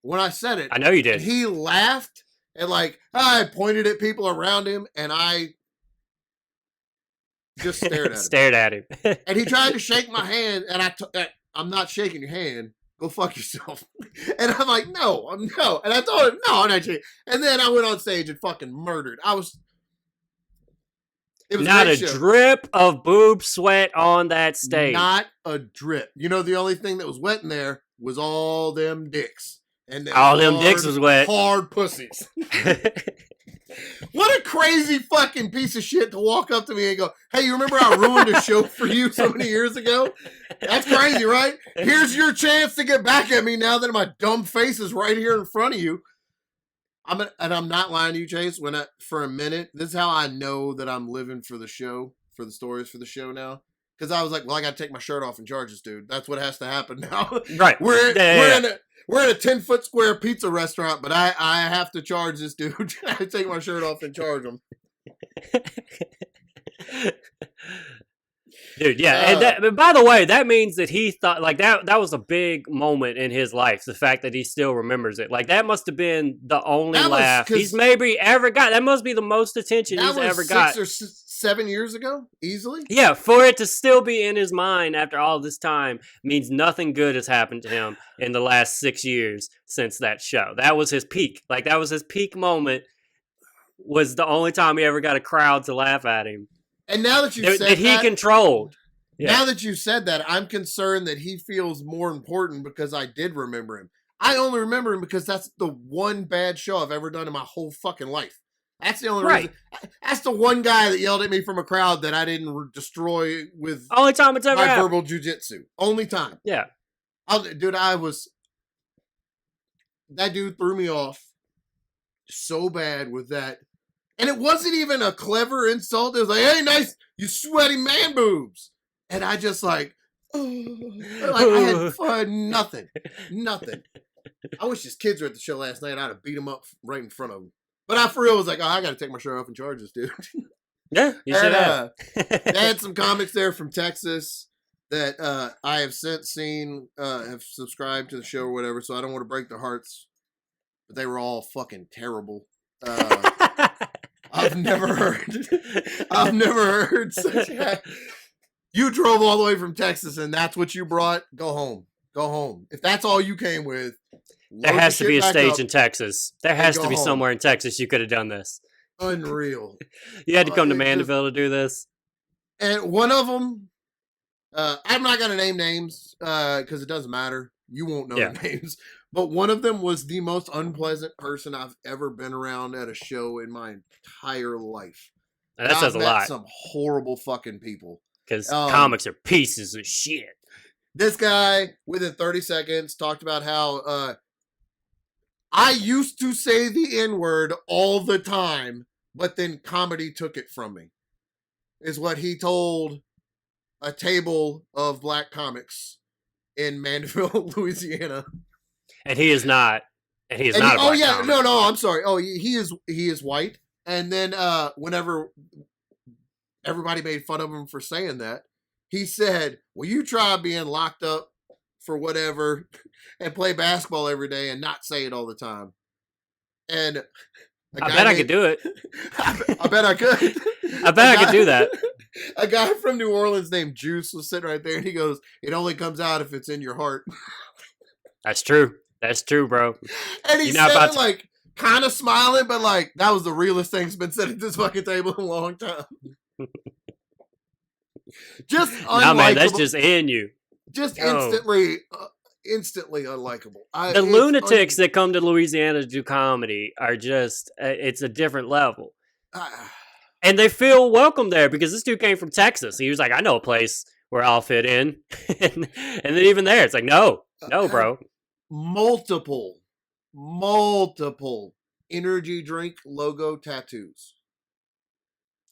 when I said it. I know you did. And he laughed and like I pointed at people around him, and I just stared at him. Stared at him. And he tried to shake my hand, and I'm not shaking your hand. Go fuck yourself. And I'm like, no. And I told him, no, I'm not shaking. And then I went on stage and fucking murdered. It was not a show. Drip of boob sweat on that stage. Not a drip. You know, the only thing that was wet in there was all them dicks. And all them dicks was wet. Hard pussies. What a crazy fucking piece of shit to walk up to me and go, "Hey, you remember I ruined a show for you so many years ago?" That's crazy, right? Here's your chance to get back at me now that my dumb face is right here in front of you. And I'm not lying to you, Chase. For a minute, this is how I know that I'm living for the show, for the stories for the show now. Because I was like, well, I got to take my shirt off and charge this dude. That's what has to happen now. Right. We're in a 10-foot square pizza restaurant, but I have to charge this dude. I take my shirt off and charge him. Dude, yeah. And by the way, that means that he thought like that was a big moment in his life. The fact that he still remembers it. Like that must have been the only laugh he's maybe ever got. That must be the most attention he's ever got. 6 or 7 years ago, easily. Yeah, for it to still be in his mind after all this time means nothing good has happened to him in the last 6 years since that show. That was his peak. Like that was his peak moment. Was the only time he ever got a crowd to laugh at him. And now that you said that he controlled. Yeah. Now that you said that, I'm concerned that he feels more important because I did remember him. I only remember him because that's the one bad show I've ever done in my whole fucking life. That's the only reason. That's the one guy that yelled at me from a crowd that I didn't destroy with only time it's ever my happened. verbal jujitsu. Only time. Yeah. That dude threw me off so bad with that. And it wasn't even a clever insult. It was like, "Hey, nice, you sweaty man boobs." And I just like I had fun. Nothing. I wish his kids were at the show last night. I'd have beat him up right in front of him. But I for real was like, "Oh, I got to take my shirt off and charge this dude." Yeah, you should have. They had some comics there from Texas that I have since seen, have subscribed to the show or whatever, so I don't want to break their hearts. But they were all fucking terrible. I've never heard such a... You drove all the way from Texas and that's what you brought? Go home. If that's all you came with, there has to be a stage in Texas. There has to be somewhere in Texas you could have done this. Unreal. You had to come to Mandeville to do this. And one of them, I'm not going to name names because it doesn't matter. You won't know the names. But one of them was the most unpleasant person I've ever been around at a show in my entire life. That says a lot. Some horrible fucking people. because Um, comics are pieces of shit. this guy, within 30 seconds, talked about how I used to say the N-word all the time, but then comedy took it from me, is what he told a table of black comics in Mandeville, Louisiana. And he is not. And he is And not a oh black yeah, comic. no, I'm sorry. Oh, he is white. And then whenever everybody made fun of him for saying that, he said, "Well, you try being locked up for whatever and play basketball every day and not say it all the time." And a I guy bet I could do it. I bet I could. I bet I could do that. A guy from New Orleans named Juice was sitting right there, and he goes, "It only comes out if it's in your heart." That's true. That's true, bro. And he You're not said about it to- like kind of smiling, but like that was the realest thing that's been said at this fucking table in a long time. Just unlikable. Nah, man, that's just in you. Just Yo. instantly unlikable. The lunatics that come to Louisiana to do comedy are just, it's a different level. And they feel welcome there because this dude came from Texas. He was like, I know a place where I'll fit in. And then even there, it's like, no, bro. multiple energy drink logo tattoos.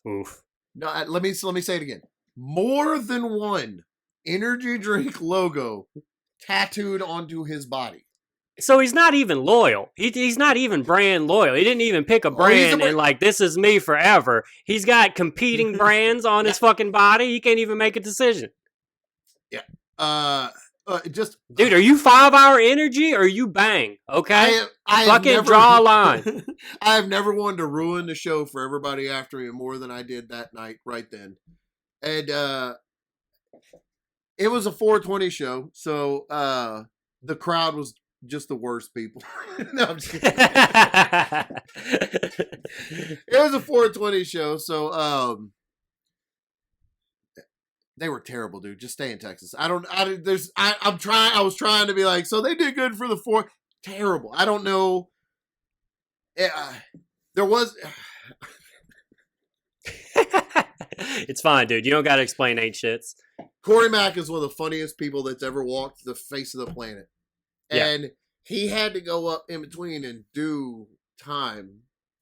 Oof. No, let me say it again. More than one energy drink logo tattooed onto his body. So he's not even loyal. He's not even brand loyal. He didn't even pick a brand and like, this is me forever. He's got competing brands on his fucking body. He can't even make a decision. Yeah. Dude, are you 5 Hour Energy or you Bang? Okay, I fucking never, draw a line. I have never wanted to ruin the show for everybody after me more than I did that night right then. And it was a 420 show, so the crowd was just the worst people. No, I'm just kidding. It was a 420 show, so they were terrible, dude. Just stay in Texas. I was trying to be like, so they did good for the four. Terrible. I don't know. There was. It's fine, dude. You don't got to explain ain't shits. Corey Mack is one of the funniest people that's ever walked the face of the planet. And he had to go up in between and do time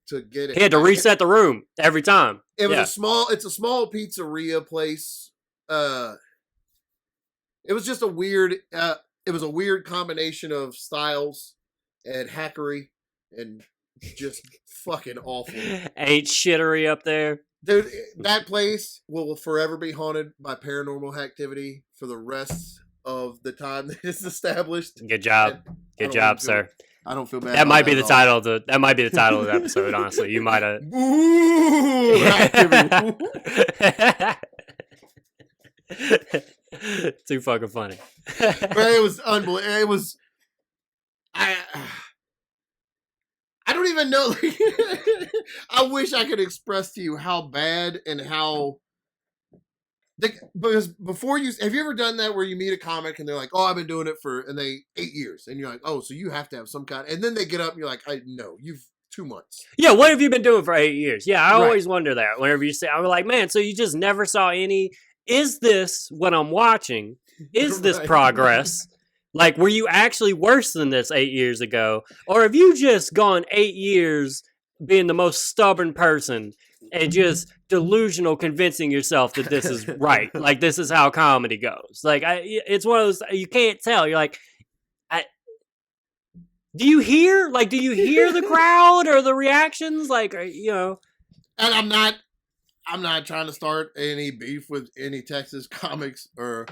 to get it. He had to reset the room every time. It was it's a small pizzeria place. It was just a weird combination of styles and hackery and just fucking awful. Ain't shittery up there. Dude, that place will forever be haunted by paranormal activity for the rest of the time that it's established. Good job. Good job, sir. I don't feel bad. That might be the title of the episode, honestly. You might have. Ooh, activity. Too fucking funny. It was unbelievable. It was I don't even know. I wish I could express to you how bad and how. Because before have you ever done that where you meet a comic and they're like, "Oh, I've been doing it for 8 years," and you're like, "Oh, so you have to have some kind," and then they get up and you're like, "No, you've 2 months." Yeah, what have you been doing for 8 years? Yeah, I always wonder that whenever you say, I'm like, man, so you just never saw any. Is this what I'm watching? Is this progress? Like, were you actually worse than this 8 years ago? Or have you just gone 8 years being the most stubborn person and just delusional convincing yourself that this is right? Like, this is how comedy goes. Like, it's one of those, you can't tell. You're like, do you hear the crowd or the reactions? Like, you know. And I'm not trying to start any beef with any Texas comics or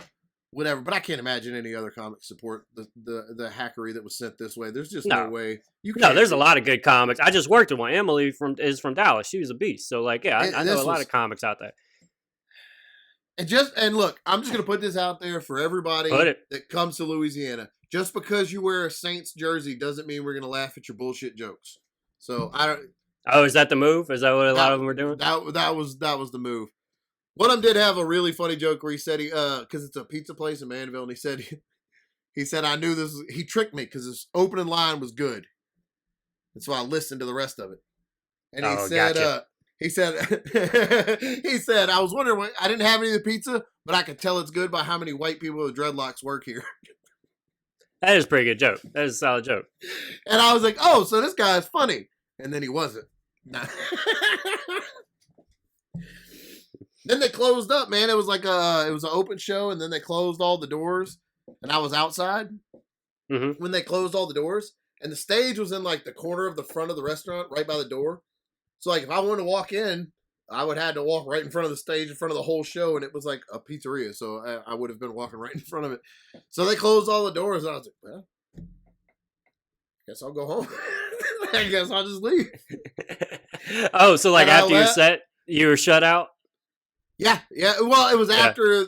whatever, but I can't imagine any other comics support the hackery that was sent this way. There's just no way you can. No, there's a lot of good comics. I just worked with one. Emily is from Dallas. She was a beast. So like, yeah, I know a lot of comics out there. And look, I'm just gonna put this out there for everybody that comes to Louisiana. Just because you wear a Saints jersey doesn't mean we're gonna laugh at your bullshit jokes. So I don't. Oh, is that the move? Is that what a lot of them were doing? That was the move. One of them did have a really funny joke where he said because it's a pizza place in Manville, and he said I knew this. He tricked me because his opening line was good, and so I listened to the rest of it. And he said, gotcha. He said, he said, I was wondering, I didn't have any of the pizza, but I could tell it's good by how many white people with dreadlocks work here. That is a pretty good joke. That is a solid joke. And I was like, oh, so this guy is funny. And then he wasn't. Nah. Then they closed up, man. It was like it was an open show, and then they closed all the doors, and I was outside when they closed all the doors, and the stage was in like the corner of the front of the restaurant, right by the door. So like, if I wanted to walk in, I would have to walk right in front of the stage, in front of the whole show, and it was like a pizzeria, so I would have been walking right in front of it. So they closed all the doors, and I was like, well, guess I'll go home. I guess I'll just leave. Oh, so like after your set, you were shut out? Yeah. Well, it was after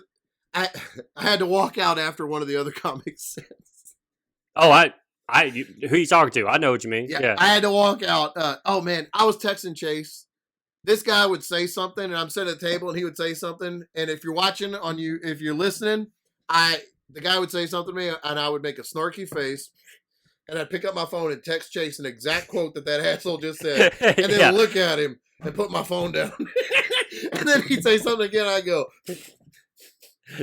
I had to walk out after one of the other comics sets. Oh, who you talking to? I know what you mean. Yeah. I had to walk out. Oh man, I was texting Chase. This guy would say something, and I'm sitting at the table, and he would say something. And if you're watching if you're listening, the guy would say something to me, and I would make a snarky face, and I'd pick up my phone and text Chase an exact quote that asshole just said, and then look at him and put my phone down. And then he'd say something again. I go,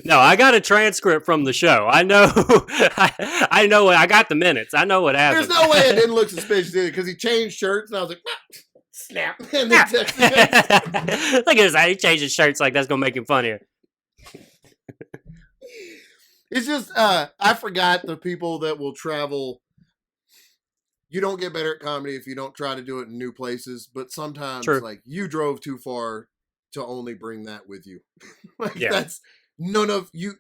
no, I got a transcript from the show. I know. I know. I got the minutes. I know what happened. There's no way it didn't look suspicious either, because he changed shirts, and I was like, snap. And then look at this. He changed his shirts like that's gonna make him funnier. It's just I forgot the people that will travel. You don't get better at comedy if you don't try to do it in new places. But sometimes, like, you drove too far to only bring that with you. Like, that's none of you.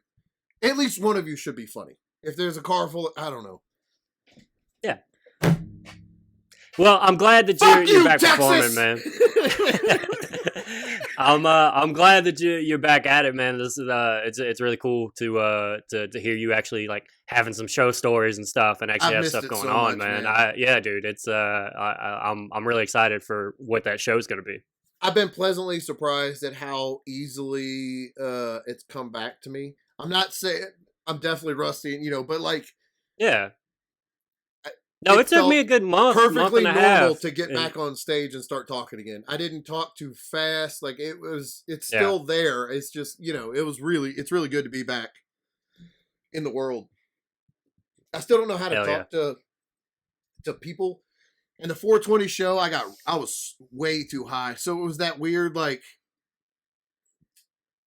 At least one of you should be funny. If there's a car full of, I don't know. Yeah. Well, I'm glad that you're back performing, man. I'm glad that you're back at it, man. This is it's really cool to hear you actually like having some show stories and stuff, and actually have stuff going on, man. Yeah, dude, it's I'm really excited for what that show's gonna be. I've been pleasantly surprised at how easily it's come back to me. I'm not saying I'm definitely rusty, but like, yeah. No, it took me a good month, perfectly month and a normal half to get back on stage and start talking again. I didn't talk too fast. Like it's still there. It's just, it's really good to be back in the world. I still don't know how to talk to people. And the 420 show, I was way too high. So it was that weird, like,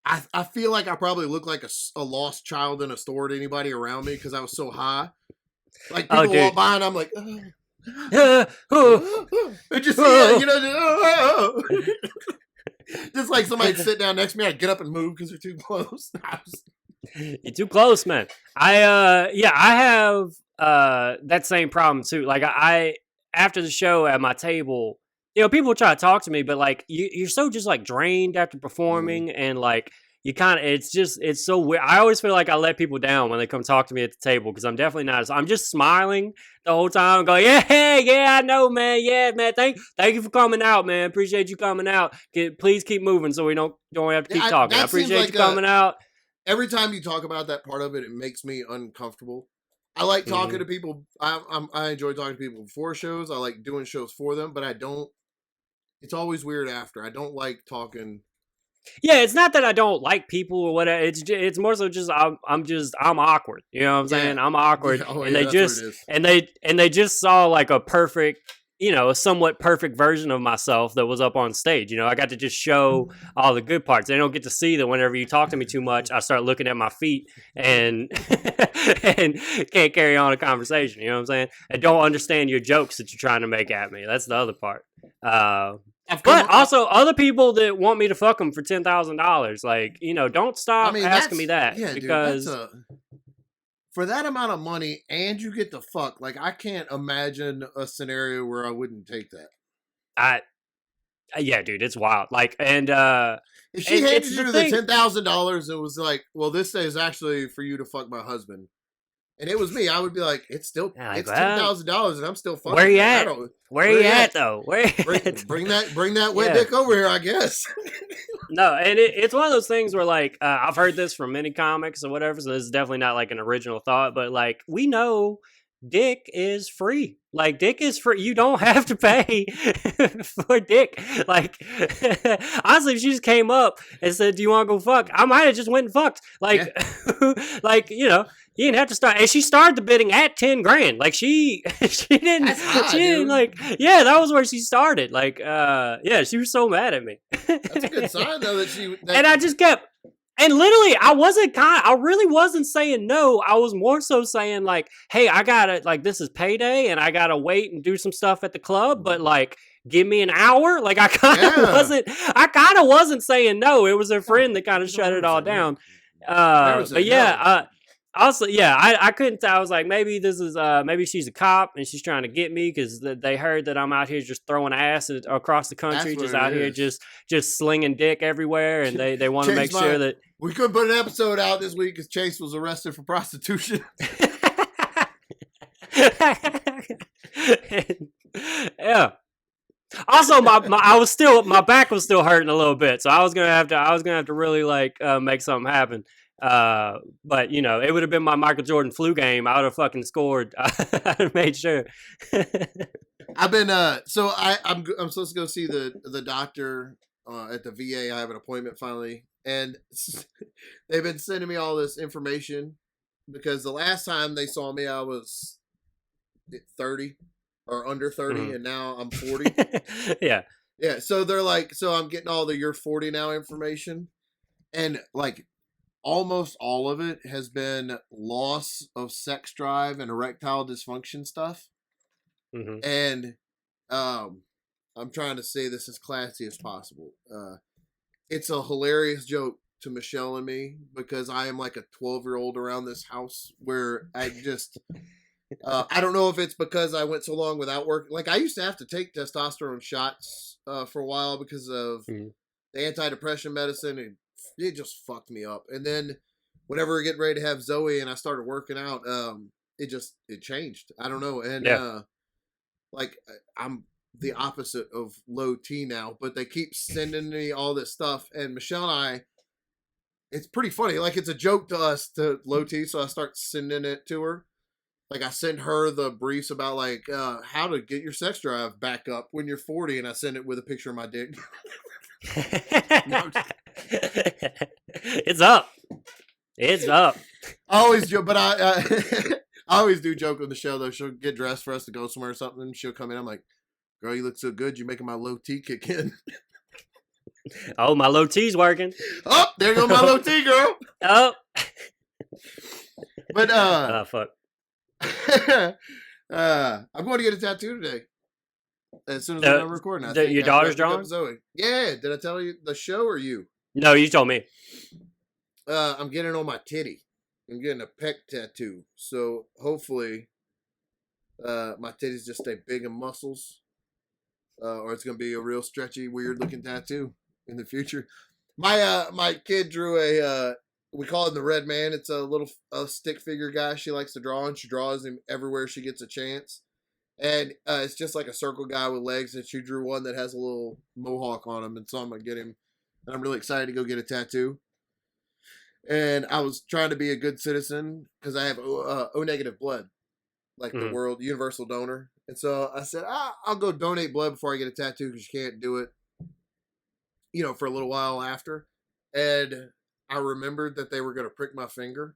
I feel like I probably look like a lost child in a store to anybody around me because I was so high. Like, people walk by and I'm like, just just like somebody sit down next to me, I'd get up and move because they're too close. You're too close, man. I have that same problem too. Like I after the show at my table, people try to talk to me, but like you're so just like drained after performing, and like you kind of, it's so weird. I always feel like I let people down when they come talk to me at the table, because I'm definitely not. I'm just smiling the whole time and going, yeah, I know, man. Yeah, man. Thank you for coming out, man. Appreciate you coming out. Please keep moving so we don't have to keep talking. I appreciate you coming out. Every time you talk about that part of it, it makes me uncomfortable. I like talking to people. I enjoy talking to people before shows. I like doing shows for them, but I don't. It's always weird after. I don't like talking. Yeah, it's not that I don't like people or whatever. It's more so just I'm awkward. You know what I'm saying? I'm awkward, and they just saw like a perfect, a somewhat perfect version of myself that was up on stage. I got to just show all the good parts. They don't get to see that whenever you talk to me too much, I start looking at my feet and and can't carry on a conversation. You know what I'm saying? I don't understand your jokes that you're trying to make at me. That's the other part. But also other people that want me to fuck them for $10,000, like, don't stop asking me that, because dude, for that amount of money and you get to fuck, like, I can't imagine a scenario where I wouldn't take that. Yeah, dude, it's wild. Like, and if she handed you the $10,000 and was like, well, this is actually for you to fuck my husband, and it was me, I would be like, it's $10,000 and I'm still fucking. Where you at? Where you at though? Bring that wet dick over here, I guess. No, and it's one of those things where, like, I've heard this from many comics or whatever, so this is definitely not like an original thought, but like, we know dick is free. Like, dick is free. You don't have to pay for dick. Like, honestly, if she just came up and said, "Do you want to go fuck?" I might have just went and fucked. Like, like, you know, you didn't have to start. And she started the bidding at 10 grand. Like, she didn't. That's high, She didn't dude. like. Yeah, that was where she started. Like, yeah, she was so mad at me. That's a good sign though that she. And I just kept. And literally, I really wasn't saying no. I was more so saying, like, hey, I gotta, like, this is payday and I gotta wait and do some stuff at the club, but, like, give me an hour. Like, I kind of wasn't saying no. It was a friend that kind of shut it all down. But yeah, also, yeah, I couldn't tell. I was like, maybe this is, maybe she's a cop and she's trying to get me because they heard that I'm out here just throwing ass across the country, just out here, just slinging dick everywhere. And they want to make sure that. We couldn't put an episode out this week because Chase was arrested for prostitution. Yeah. Also, my back was still hurting a little bit, so I was gonna have to really like make something happen. But you know, it would have been my Michael Jordan flu game. I would have fucking scored. I'd have made sure. I've been so I'm supposed to go see the doctor at the VA. I have an appointment finally, and they've been sending me all this information because the last time they saw me, I was 30 or under 30, and now I'm 40. Yeah. So they're like, so I'm getting all the "you're 40 now" information, and like almost all of it has been loss of sex drive and erectile dysfunction stuff. And I'm trying to say this as classy as possible. It's a hilarious joke to Michelle and me because I am like a 12-year-old around this house where I just I don't know if it's because I went so long without work. Like I used to have to take testosterone shots for a while because of the antidepressant medicine, and it just fucked me up. And then whenever we're getting ready to have Zoe and I started working out, it changed. I don't know. And like I'm the opposite of low T now, but they keep sending me all this stuff, and Michelle and I, it's pretty funny. Like it's a joke to us to low T, so I start sending it to her. Like I send her the briefs about like how to get your sex drive back up when you're 40, and I send it with a picture of my dick. It's up. It's up. I always joke, but I always do joke on the show though. She'll get dressed for us to go somewhere or something, and she'll come in. I'm like, "Girl, you look so good. You're making my low T kick in." Oh, my low T's working. Oh, there goes my low T, girl. Oh. But oh fuck. I'm going to get a tattoo today. As soon as I'm recording, your daughter's drawing? Zoe. Yeah, did I tell you the show or you? No, you told me. I'm getting on my titty. I'm getting a pec tattoo. So hopefully, my titties just stay big and muscles, or it's gonna be a real stretchy, weird looking tattoo in the future. My kid drew a. We call him the Red Man. It's a little stick figure guy she likes to draw, and she draws him everywhere she gets a chance. And it's just like a circle guy with legs, and she drew one that has a little mohawk on him, and so I'm going to get him. And I'm really excited to go get a tattoo. And I was trying to be a good citizen because I have O negative blood, like the world universal donor. And so I said, I'll go donate blood before I get a tattoo because you can't do it, for a little while after. And I remembered that they were going to prick my finger.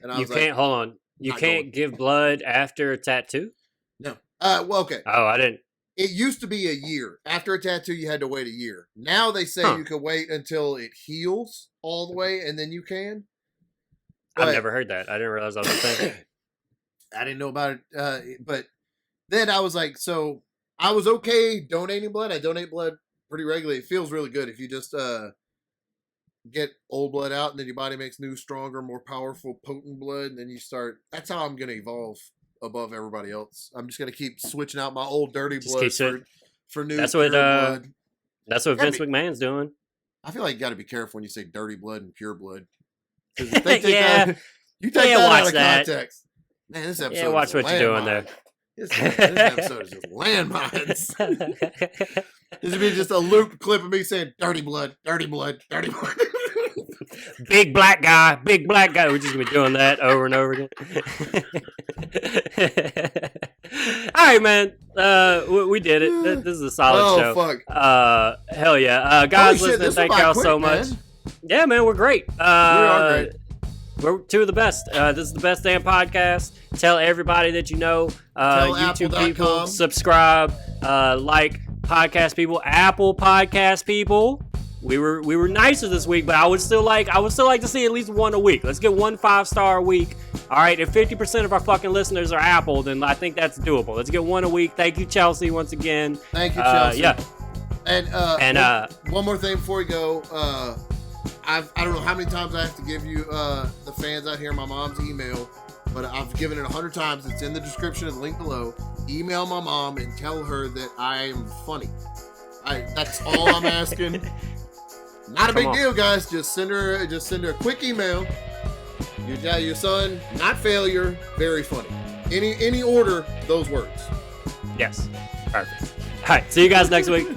And I was like, hold on. You can't give blood after a tattoo? No. Well, okay. Oh, I didn't. It used to be a year. After a tattoo, you had to wait a year. Now they say you can wait until it heals all the way, and then you can. I've never heard that. I didn't realize that was a thing. I didn't know about it. But then I was like, so I was okay donating blood. I donate blood pretty regularly. It feels really good if you just get old blood out, and then your body makes new, stronger, more powerful, potent blood, and then you start. That's how I'm going to evolve above everybody else. I'm just going to keep switching out my old dirty blood for new blood. That's what Vince McMahon's doing. I feel like you got to be careful when you say dirty blood and pure blood. If they take that, you take that out of context. Man, this episode. Yeah, watch what you're doing there. This episode is just landmines. This would be just a loop clip of me saying dirty blood, dirty blood, dirty blood. Big black guy, big black guy. We're just gonna be doing that over and over again. All right, man. We did it. This is a solid show. Fuck. Hell yeah, guys, Holy shit, listening. Thank y'all so much. Man. Yeah, man, we're great. We are great. We're two of the best. This is the Best Damn Podcast. Tell everybody that you know. Tell YouTube Apple.com. people, subscribe, like podcast people, Apple Podcast people. We were nicer this week, but I would still like to see at least one a week. Let's get 1 5-star a week. All right, if 50% of our fucking listeners are Apple, then I think that's doable. Let's get one a week. Thank you, Chelsea, once again. Thank you, Chelsea. Yeah. And one more thing before we go. I don't know how many times I have to give you the fans out here my mom's email, but I've given it 100 times. It's in the description of the link below. Email my mom and tell her that I am funny. That's all I'm asking. Not a big deal, guys. Just send her a quick email. Your son, not failure, very funny. Any order, those words. Yes. Perfect. All right. See you guys next week.